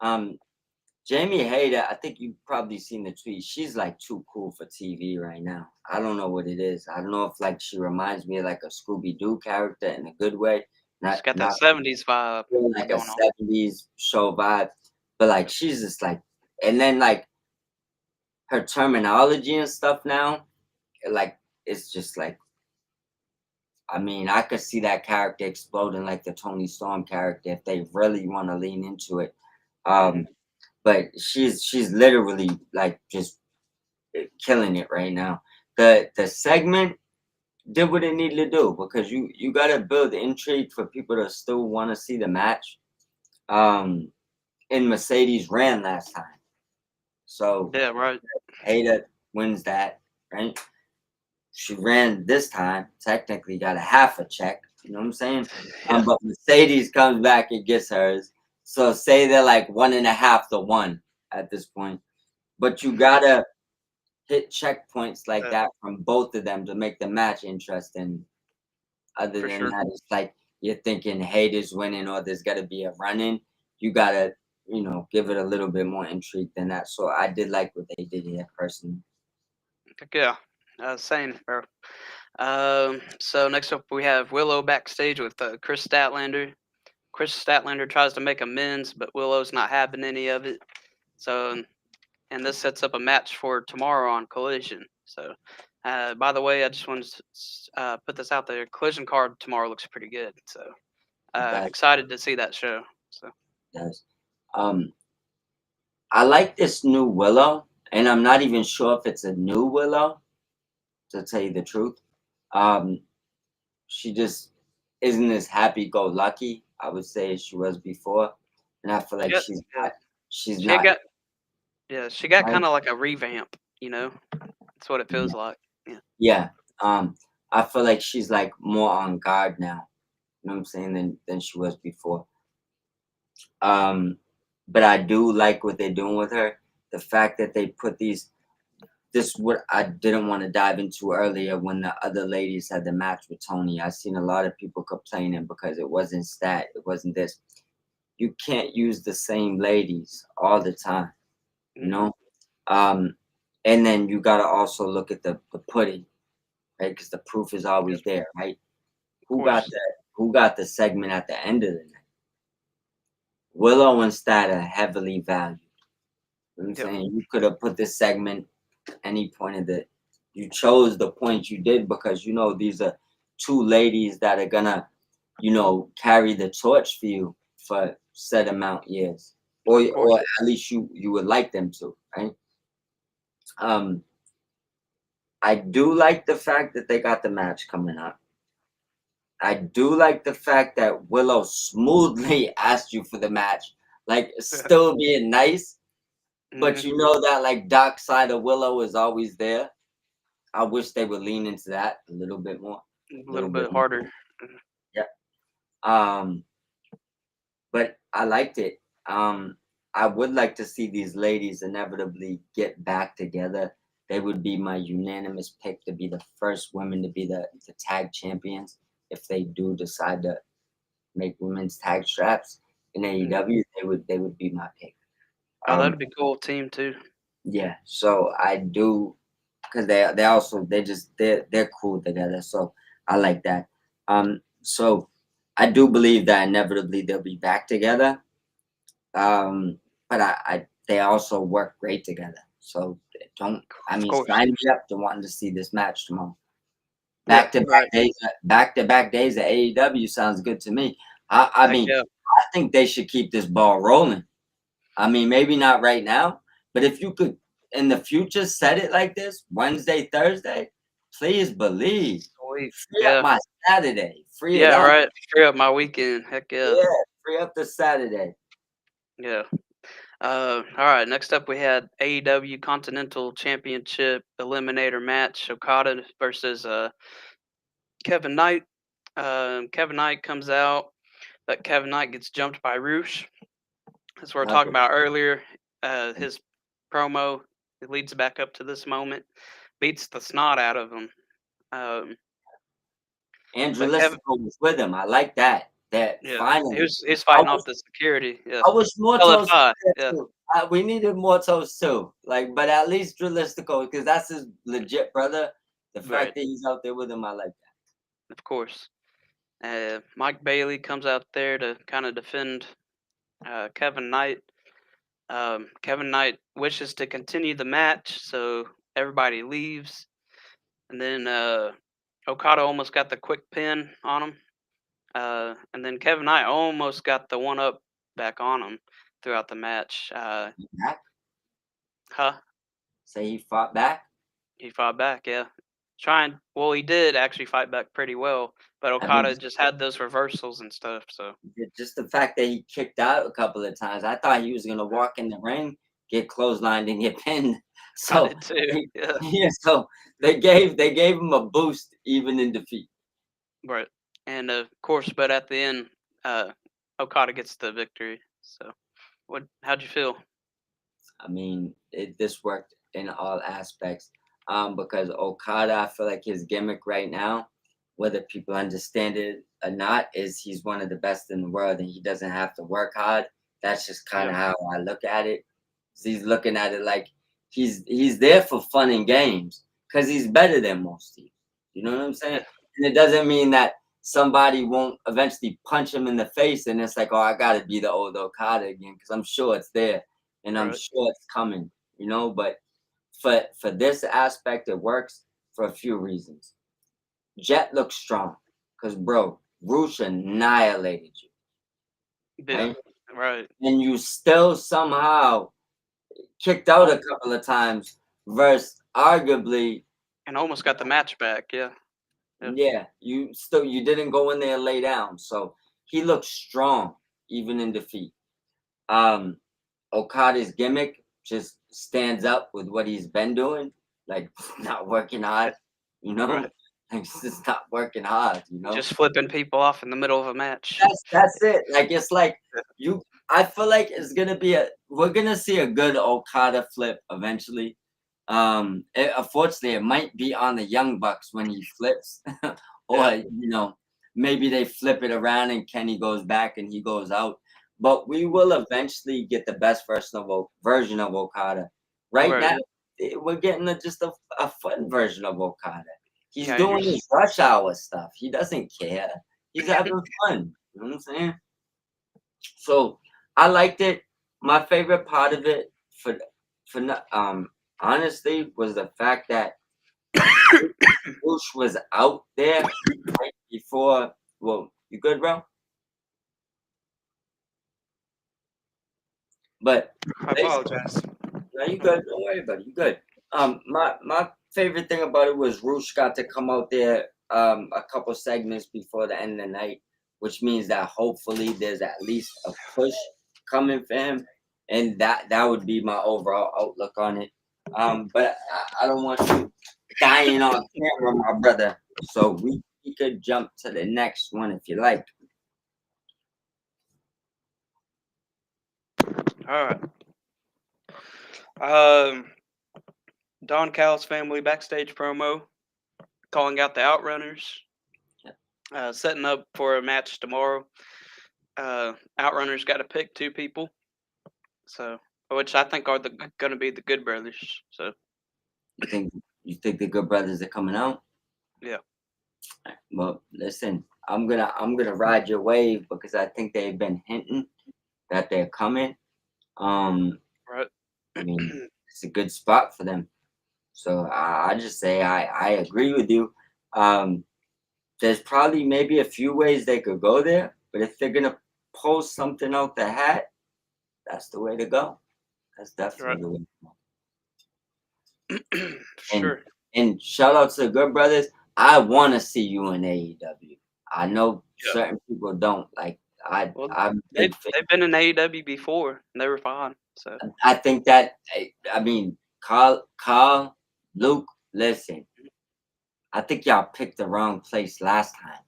Um Jamie Hayter, I think you've probably seen the tweet. She's like too cool for TV right now. I don't know what it is. I don't know if like she reminds me of like a Scooby Doo character in a good way, She's not got that not '70s vibe feeling like a going on. 70s show vibe, but like she's just like, and then like her terminology and stuff now, like it's just like, I mean, I could see that character exploding like the Tony Storm character if they really want to lean into it. Mhm. Um, but she's literally like just killing it right now. The segment did what it needed to do because you got to build intrigue for people to still want to see the match. And Mercedes ran last time, So Yeah, right. Hayden wins that, right? She ran this time, technically got a half a check. You know what I'm saying? Yeah, But Mercedes comes back and gets hers. So say they're like 1.5 to 1 at this point. But you gotta hit checkpoints like uh, that from both of them to make the match interesting. Other for than sure. that, it's like you're thinking Hayden's winning or there's gotta be a run in. You gotta, give it a little bit more intrigue than that. So I did like what they did here personally. Heck yeah. Same, bro. So next up we have Willow backstage with Chris Statlander. Chris Statlander tries to make amends, but Willow's not having any of it. So, and this sets up a match for tomorrow on Collision. So, by the way, I just wanted to put this out there. Collision card tomorrow looks pretty good. So, That excited to see that show. So, does. Um, I like this new Willow, and I'm not even sure if it's a new Willow, to tell you the truth. Um, she just isn't as happy-go-lucky, I would say, as she was before, and I feel like yeah, she's yeah, not. She's she not got she got right. kind of like a revamp. That's what it feels Yeah, like. Yeah, yeah. I feel like she's like more on guard now. You know what I'm saying than she was before. Um, but I do like what they're doing with her. The fact that they put these this what I didn't want to dive into earlier when the other ladies had the match with Tony. I seen a lot of people complaining because it wasn't stat, it wasn't this. You can't use the same ladies all the time, you hmm know. Um, and then you gotta also look at the pudding, right? Because the proof is yeah, always there, right? of course. Who got the segment at the end of the night? Willow and Stat are heavily valued. You know what I'm Yeah, saying? You could have put this segment any point of the you chose the point you did because these are two ladies that are gonna carry the torch for you for set amount years, or of course. at least you would like them to, right? um I do like the fact that they got the match coming up. I do like the fact that Willow smoothly asked you for the match, like still being nice, but hmm you know that like dark side of Willow is always there. I wish they would lean into that a little bit more. A A little little bit bit more. harder. Yeah. Um, but I liked it. I would like to see these ladies inevitably get back together. They would be my unanimous pick to be the first women to be the tag champions if they do decide to make women's tag straps in Mhm. AEW. They would be my pick. Oh, Um, that'd be cool team too. yeah. So I do because they also they're cool together. So I like that. So I do believe that inevitably they'll be back together. But I they also work great together. So don't I Of mean course. sign me up to wanting to see this match tomorrow. Yeah, right. Back to back days of AEW sounds good to me. I Heck mean yeah. I think they should keep this ball rolling. I mean, maybe not right now, but if you could in the future set it like this, Wednesday, Thursday, please believe. Sweet. Free up Yeah. my Saturday. Free it Yeah, up. right. Free up my weekend. Heck yeah. Yeah, free up the Saturday. Yeah. All right. Next up, we had AEW Continental Championship Eliminator match: Okada versus Kevin Knight. Kevin Knight comes out, but Kevin Knight gets jumped by Roosh. As we were talking Okay. about earlier, his promo it leads back up to this moment, beats the snot out of him. Um, Andrew but Kevin, Listicle was with him. I like that. That yeah, finally. he's I fighting off wish the security. Yeah, I wish Mortos was LFI. there Yeah, too. We needed Mortos too. Like, but at least Drew Listicle, because that's his legit brother. The right. fact that he's out there with him, I like that. Of course. Mike Bailey comes out there to kind of defend Kevin Knight. Kevin Knight wishes to continue the match, so everybody leaves. And then Okada almost got the quick pin on him. And then Kevin Knight almost got the one up back on him throughout the match. Back? Huh? Say he fought back. He fought back, yeah. Well, he did actually fight back pretty well, but I mean, Okada just had those reversals and stuff, so. just the fact that he kicked out a couple of times, I thought he was gonna walk in the ring, get clotheslined and get pinned. I So did too. Yeah. yeah, so they gave him a boost even in defeat. Right. And of course, but at the end, Okada gets the victory. So, how'd you feel? I mean, this worked in all aspects. Because Okada, I feel like his gimmick right now, whether people understand it or not, is he's one of the best in the world, and he doesn't have to work hard. That's just kind Yeah. of how I look at it. He's looking at it like he's there for fun and games because he's better than most teams. You know what I'm saying? Yeah. And it doesn't mean that somebody won't eventually punch him in the face, and it's like, oh, I gotta be the old Okada again because I'm sure it's there and I'm Right. sure it's coming. But for this aspect, it works for a few reasons. Jet looks strong because, bro, Roosh annihilated you, Yeah. right? Right. And you still somehow kicked out a couple of times versus arguably, And almost got the match back. Yeah. Yeah. yeah, you didn't go in there and lay down. So he looks strong even in defeat. Um Okada's gimmick just stands up with what he's been doing, like not working hard, you know, Right. like just not working hard, Just flipping people off in the middle of a match. That's it. Like it's like Yeah. you. I feel like we're gonna see a good Okada flip eventually. Unfortunately, it might be on the Young Bucks when he flips, or Yeah. maybe they flip it around and Kenny goes back and he goes out. But we will eventually get the best version of Okada. Right Right. now, we're getting just a fun version of Okada. He's Yeah. You're doing his rush hour stuff. He doesn't care. He's having fun. You know what I'm saying? So I liked it. My favorite part of it, honestly, was the fact that Bush was out there right before. Well, you good, bro? But I basically, apologize. no, you good. Don't worry about it. You good. My favorite thing about it was Roosh got to come out there a couple segments before the end of the night, which means that hopefully there's at least a push coming for him, and that would be my overall outlook on it. But I don't want you dying on camera, my brother. So we could jump to the next one if you like. All right. Um, Don Callis family backstage promo calling out the Outrunners, setting up for a match tomorrow. Outrunners got to pick two people, so which I think are going to be the Good Brothers. So You think the Good Brothers are coming out? yeah. Well, listen, I'm gonna ride your wave because I think they've been hinting that they're coming. Um, Right. I mean, it's a good spot for them. So I just say I agree with you. Um, there's probably maybe a few ways they could go there, but if they're gonna pull something out the hat, that's the way to go. That's Right. definitely the way to go. And Sure. and shout out to the Good Brothers. I want to see you in AEW. I know Yeah. certain people don't like. Well, I'm a they've big fan. they've been in AEW before and they were fine. So I think that I mean, Carl, Luke. Listen, I think y'all picked the wrong place last time.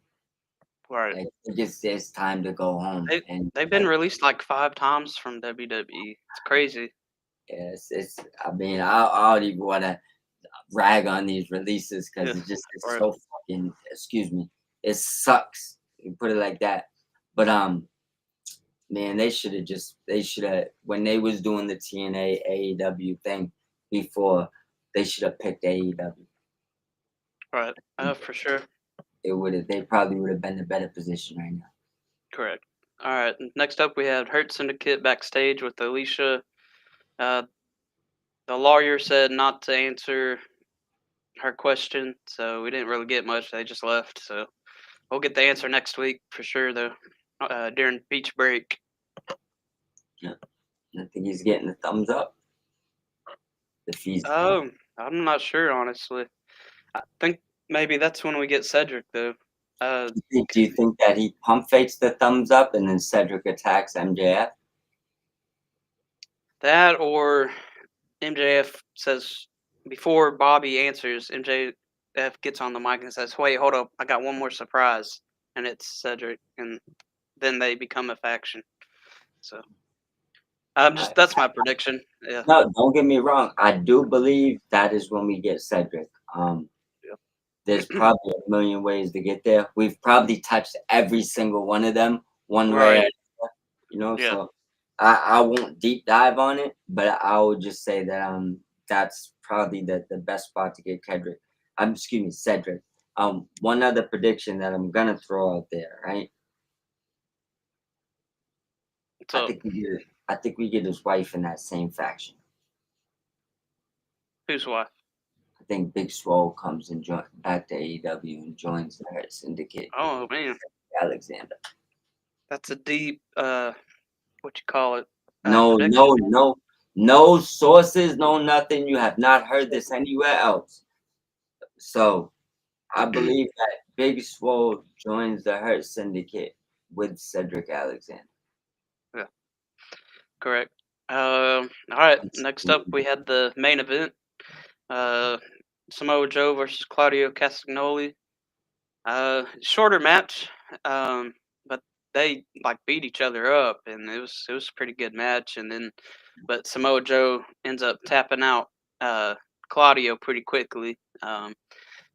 right. Like, it's time to go home. They And they've been like, released like 5 times from WWE. It's crazy. it's. I mean, I don't even want to rag on these releases because Yeah. it's Right. so fucking. Excuse me. It sucks. You put it like that. But man, they should have when they was doing the TNA AEW thing before, they should have picked AEW. Right. For sure. They probably would have been in a better position right now. Correct. All right. Next up, we had Hurt Syndicate backstage with Alicia. Uh, the lawyer said not to answer her question, so we didn't really get much. They just left. So we'll get the answer next week for sure, though, during beach break. Yeah. I think he's getting the thumbs up. If he's, I'm not sure, honestly. I think maybe that's when we get Cedric, though. do you think that he pump fakes the thumbs up and then Cedric attacks MJF? That or MJF says before Bobby answers, MJF gets on the mic and says, "Wait, hold up, I got one more surprise," and it's Cedric, and then they become a faction. So I'm just that's my prediction. Yeah. No, don't get me wrong. I do believe that is when we get Cedric. There's Yep. probably a million ways to get there. We've probably touched every single one of them one way or Right. another, Yeah. so I won't deep dive on it, but I would just say that that's probably the best spot to get Cedric. Excuse me, Cedric. One other prediction that I'm gonna throw out there, right? What's I up? think we get I think we get his wife in that same faction. Who's wife? I think Big Swole comes and join back to AEW and joins the Hurt Syndicate. Oh man, Alexander. that's a deep what you call it No, prediction. no, no, no sources, no nothing. You have not heard this anywhere else. So I believe that Big Swole joins the Hurt Syndicate with Cedric Alexander. Yeah, correct. All right. Next up, we had the main event. Uh, Samoa Joe versus Claudio Castagnoli. Shorter match, but they like beat each other up, and it was a pretty good match. And then, but Samoa Joe ends up tapping out Claudio pretty quickly.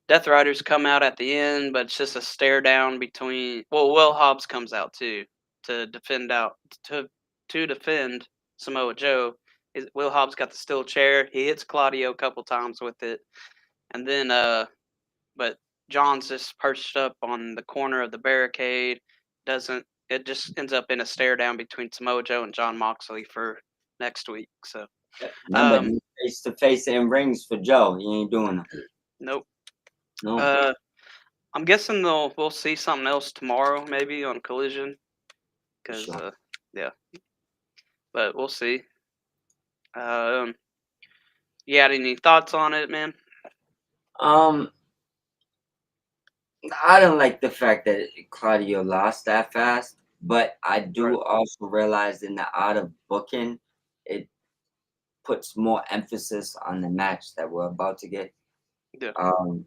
Death Riders come out at the end, but it's just a stare down between. Well, Will Hobbs comes out too to defend out to defend Samoa Joe. Will Hobbs got the steel chair. He hits Claudio a couple times with it, and then but John's just perched up on the corner of the barricade. Doesn't it just ends up in a stare down between Samoa Joe and John Moxley for next week? So Remember, he's face to face in rings for Joe. He ain't doing it. nope. No. I'm guessing we'll see something else tomorrow, maybe on Collision, because Sure. yeah, but we'll see. You had any thoughts on it, man? Um, I don't like the fact that Claudio lost that fast, but I Right. do also realize in the art of booking, it puts more emphasis on the match that we're about to get. Yeah. Um,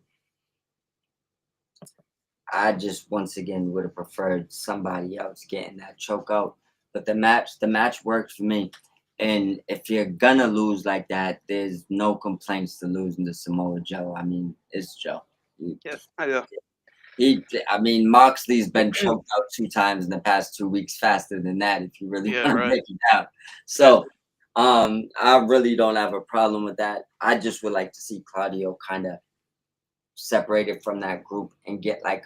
I just once again would have preferred somebody else getting that choke out, but the match worked for me. And if you're gonna lose like that, there's no complaints to losing to Samoa Joe. I mean, it's Joe. Yeah. Yeah. I mean, Moxley's been choked out 2 times in the past 2 weeks faster than that, if you really Yeah. wanna Right. break it down. So, I really don't have a problem with that. I just would like to see Claudio kinda separated from that group and get like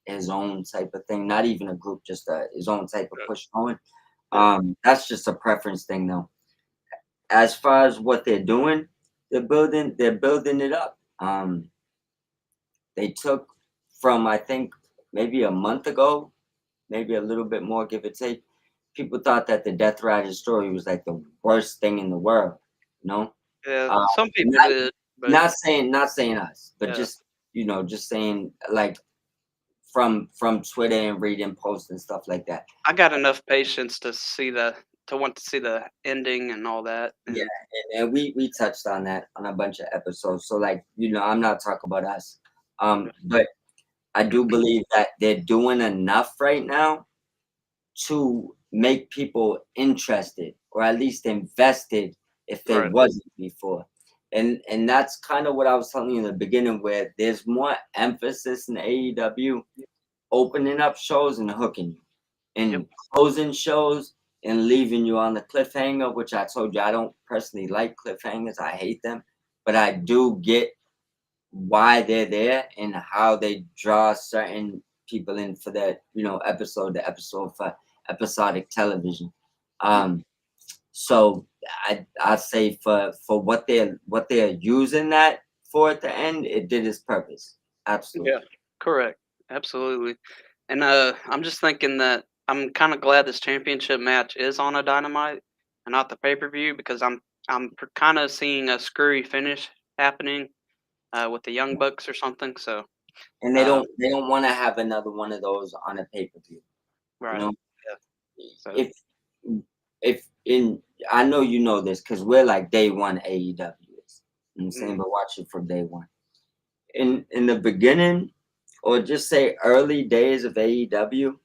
his own type of thing, not even a group, just his own type of push going. Yeah. That's just a preference thing, though. As far as what they're doing, they're building it up. They took from, I think, maybe a month ago, maybe a little bit more, give or take. People thought that the Death Rider story was like the worst thing in the world, you know. Yeah. Uh, Some people not did, but not saying us, but yeah. just saying like from Twitter and reading posts and stuff like that. I got enough patience to want to see the ending and all that. Yeah, And and we touched on that on a bunch of episodes. So like, I'm not talking about us. But I do believe that they're doing enough right now to make people interested or at least invested if they right. wasn't before. And that's kind of what I was telling you in the beginning, where there's more emphasis in AEW opening up shows and hooking you, Yep. and closing shows and leaving you on the cliffhanger, which I told you I don't personally like cliffhangers. I hate them, but I do get why they're there and how they draw certain people in for that, episode to episode for episodic television. Um, so I say for what they're using that for at the end, it did its purpose. Yeah. Absolutely. Correct. Absolutely. And I'm just thinking that I'm kind of glad this championship match is on a Dynamite and not the pay per view because I'm kind of seeing a screwy finish happening with the Young Bucks or something. So And they uh, don't want to have another one of those on a pay per view. You right. know, Yeah. So if if in I know you know this because we're like day one AEW is. You know what I'm saying? Mm, But watch it from day one. In the beginning, or just say early days of AEW,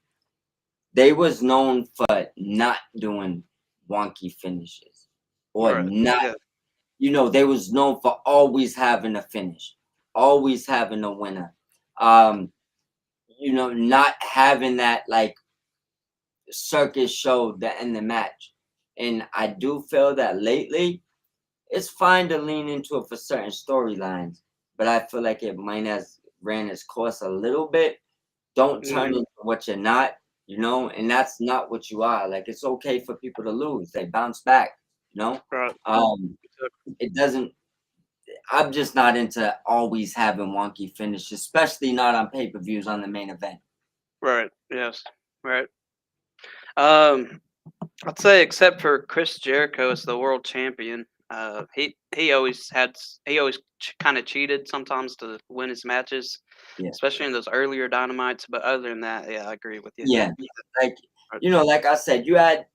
they was known for not doing wonky finishes or right. not, Yeah. they was known for always having a finish, always having a winner. Um, not having that like circus show to end the match. And I do feel that lately it's fine to lean into it for certain storylines, but I feel like it might have ran its course a little bit. Don't turn Mm, into what you're not, and that's not what you are. Like it's okay for people to lose. They bounce back, you know. right. Um, it doesn't I'm just not into always having wonky finishes, especially not on pay-per-views on the main event. Right. Yes. Right. Um, I'd say except for Chris Jericho as the world champion, he always kind of cheated sometimes to win his matches, Yeah. especially in those earlier Dynamites. But other than that, yeah, I agree with you. Yeah. Like, Right. like I said, you had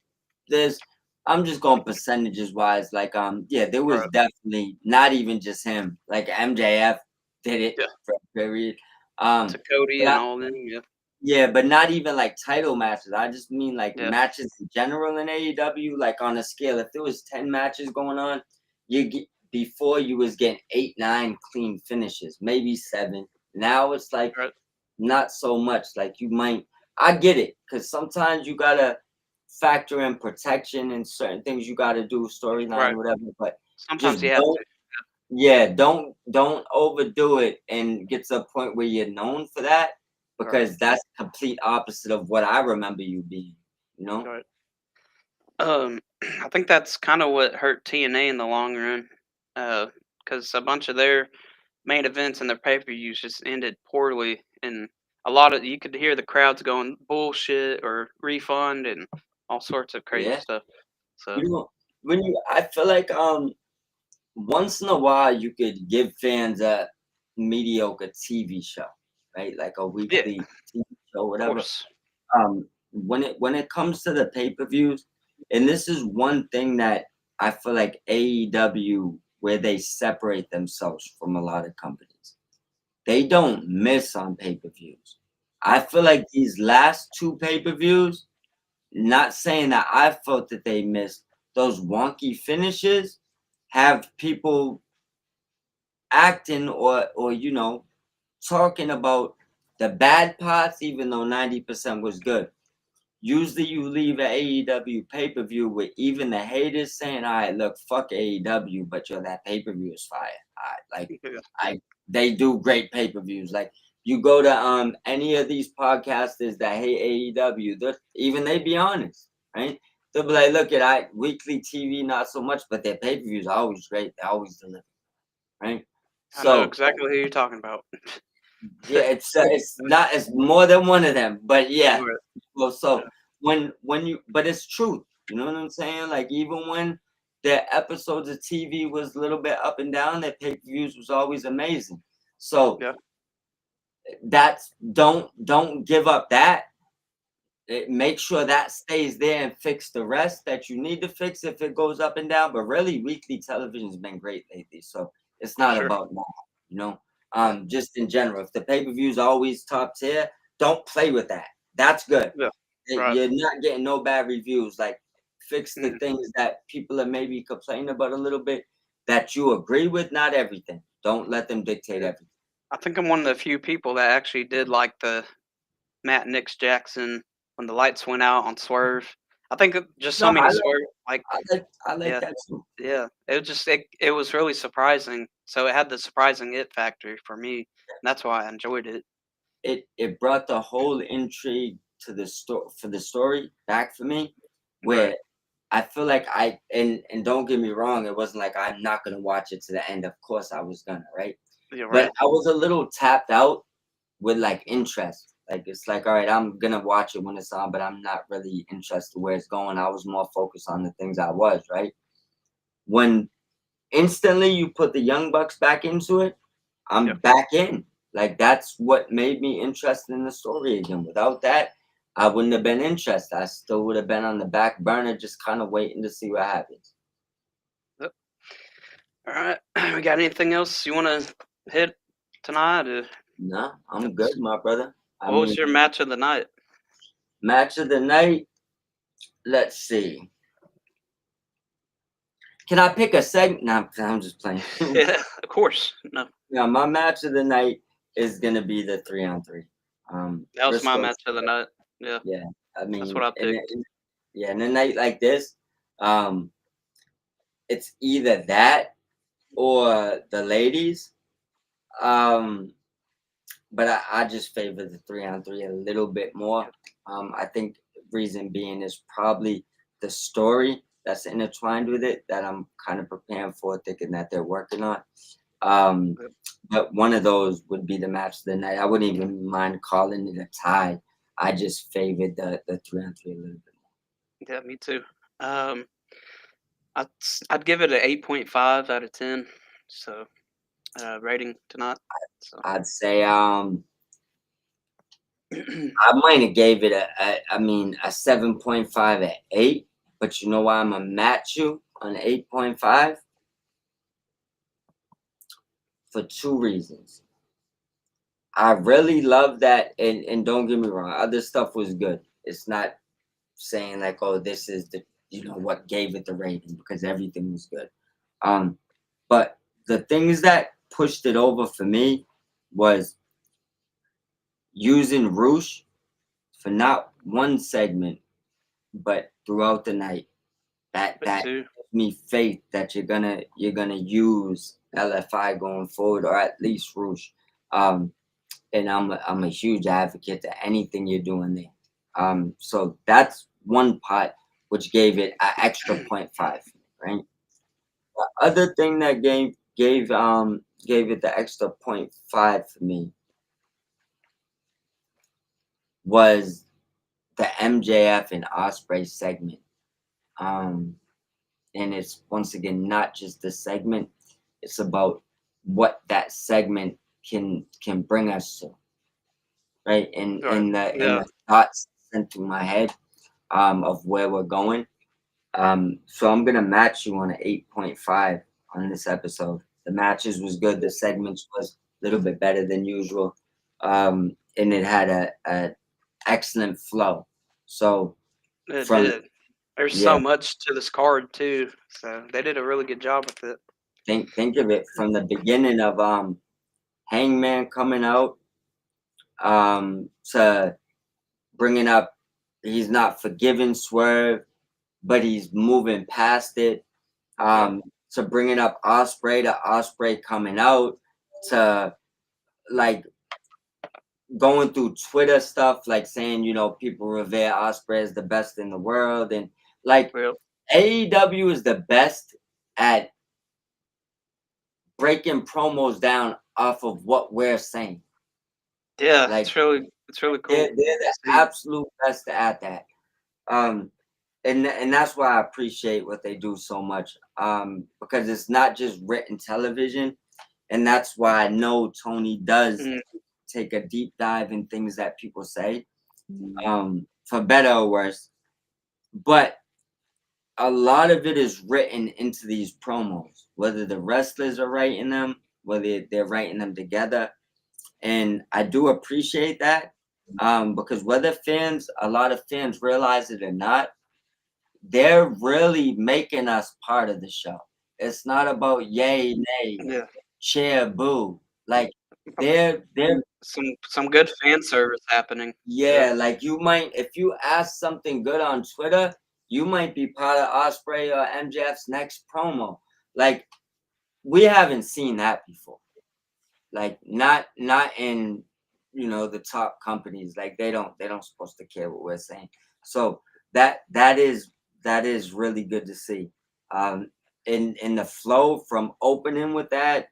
this. I'm just going percentages wise. Like, yeah, there was Right. definitely not even just him. Like MJF did it Yeah. for a period. To Um, Cody but and I, all them. Yeah. yeah, but not even like title matches. I just mean like Yeah. matches in general in AEW. Like on a scale, if there was 10 matches going on, before you was getting 8, 9 clean finishes, maybe 7. Now it's like Right. not so much. Like you might, I get it, because sometimes you gotta factor in protection and certain things you gotta do, storyline, Right. whatever. But Sometimes just you have don't, to. yeah, don't overdo it and get to a point where you're known for that, Right. because that's complete opposite of what I remember you being. You know? Right. I think that's kind of what hurt TNA in the long run, because a bunch of their main events and their pay-per-views just ended poorly, and a lot of you could hear the crowds going bullshit or refund and all sorts of crazy Yeah. stuff. So You know, I feel like once in a while you could give fans a mediocre TV show, right? Like a yeah, weekly TV show, of whatever. course. When it comes to the pay-per-views, and this is one thing that I feel like AEW, where they separate themselves from a lot of companies, they don't miss on pay-per-views. I feel like these last 2 pay-per-views, not saying that I felt that they missed, those wonky finishes have people acting or talking about the bad parts, even though 90% was good. Usually you leave an AEW pay-per-view with even the haters saying, all right, look, fuck AEW, but that pay-per-view is fire. All right, like Yeah, I they do great pay-per-views. Like you go to any of these podcasters that hate AEW, even they be honest, right? They'll be like, look at weekly TV, not so much, but their pay-per-views are always great. They always deliver, right? I know So exactly who you're talking about. yeah, it's not it's more than one of them, but yeah. Right. Well, Yeah, so when you but it's truth, you know what I'm saying? Like even when the episodes of TV was a little bit up and down, their pay-per-views was always amazing. So yeah, that's don't give up that. Make sure that stays there and fix the rest that you need to fix if it goes up and down. But really, weekly television's been great lately, so it's for not sure. about now, you know. Yeah, Just in general, if the pay-per-view's always top tier, don't play with that. That's good. yeah, right. You're not getting no bad reviews. Like fix the Mm. things that people are maybe complaining about a little bit that you agree with, not everything. Don't let them dictate Yeah. everything. I think I'm one of the few people that actually did like the Matt Nix Jackson when the lights went out on Swerve. I think just No, so many Swerve, like I like yeah, that too. yeah. It was really surprising. So it had the surprising it factor for me. And that's why I enjoyed it. It brought the whole intrigue to the story back for me, Right. where I feel like and don't get me wrong, it wasn't like I'm not gonna watch it to the end. Of course I was gonna, right? Yeah, But right. I was a little tapped out with like interest. Like it's like, all right, I'm gonna watch it when it's on, but I'm not really interested where it's going. I was more focused on the things I was, right? When instantly you put the Young Bucks back into it, Yeah. I'm back in. Like that's what made me interested in the story again. Without that, I wouldn't have been interested. I still would have been on the back burner, just kind of waiting to see what happens. Yep. All right. We got anything else you want to hit tonight? No, I'm good, That's, my brother. I what mean, was your match of the night? match of the night. Let's see. Can I pick a segment? No, I'm just playing. Yeah, of course. No, Yeah, my match of the night is gonna be the 3-on-3. that was my Briscoe. match of the night. Yeah, Yeah, I that's what mean, I picked. yeah, in a night like this, um, it's either that or the ladies. Um, but I just favor the 3-on-3 a little bit more. I think reason being is probably the story that's intertwined with it that I'm kind of preparing for, thinking that they're working on. Um, Yep. but one of those would be the match of the night. I wouldn't even mind calling it a tie. I just favored the 3-on-3 a little bit. Yeah, me too. Um, I'd give it an 8.5 out of 10. So rating tonight. So I'd say I might have gave it I mean a 7.5 at 8, but you know why I'm gonna match you on 8.5? For two reasons. I really love that, and don't get me wrong, other stuff was good. It's not saying like, oh, this is the what gave it the rating because everything was good. Um, but the things that pushed it over for me was using Roosh for not one segment, but throughout the night. That too. gives me faith that you're gonna use LFI going forward, or at least Roosh. And I'm a huge advocate to anything you're doing there. So that's one part which gave it an extra point 0.5, right? The other thing that gave it the extra point 0.5 for me was the MJF and Osprey segment. Um, and it's once again not just the segment; it's about what that segment can bring us to, right? And Right. in Yeah. the thoughts sent through my head of where we're going. So I'm gonna match you on an 8.5 on this episode. The matches was good. The segments was a little bit better than usual, and it had a excellent flow. So It from did. There's so yeah, much to this card too. So they did a really good job with it. think of it from the beginning of Hangman coming out to bringing up he's not forgiving Swerve, but he's moving past it. Yep. To bringing up Osprey to Osprey coming out to like going through Twitter stuff, like saying people revere Osprey as the best in the world, and like Yep. AEW is the best at breaking promos down off of what we're saying. Yeah. Like It's really they're cool the to see. absolute best at that. Um, and that's why I appreciate what they do so much. Because it's not just written television, and that's why I know Tony does Mm, take a deep dive in things that people say, for better or worse. But a lot of it is written into these promos, whether the wrestlers are writing them, whether they're writing them together, and I do appreciate that. Because whether a lot of fans realize it or not, they're really making us part of the show. It's not about yay, nay, yeah. cheer, boo. Like they're Some good fan service happening. Yeah. yeah, like you might if you ask something good on Twitter, you might be part of Osprey or MJF's next promo. Like we haven't seen that before. Like not in the top companies. Like they don't supposed to care what we're saying. So that is really good to see. In the flow from opening with that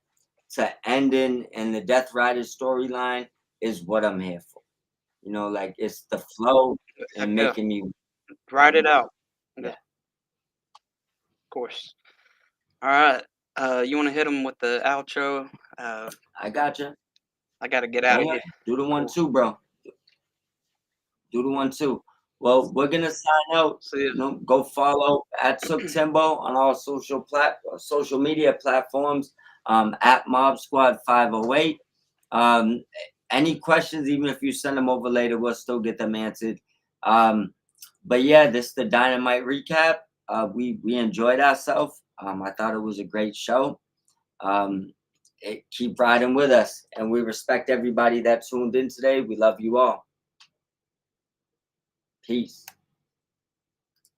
to ending in the Death Rider storyline is what I'm here for. Like it's the flow Heck and yeah. making me Ride it out. Yeah. yeah. Of course. All right. You want to hit them with the outro? Uh, I gotcha. I got to get out Go of ahead. here. Do the one Cool. too, bro. Do the one too. Well, we're gonna sign out. See ya. You know, go follow at Sook Timbo on all social media platforms. At Mob Squad 508. Um, any questions, even if you send them over later, we'll still get them answered. But yeah, this is the Dynamite recap. We enjoyed ourselves. I thought it was a great show. Um, keep riding with us, and we respect everybody that tuned in today. We love you all. Peace.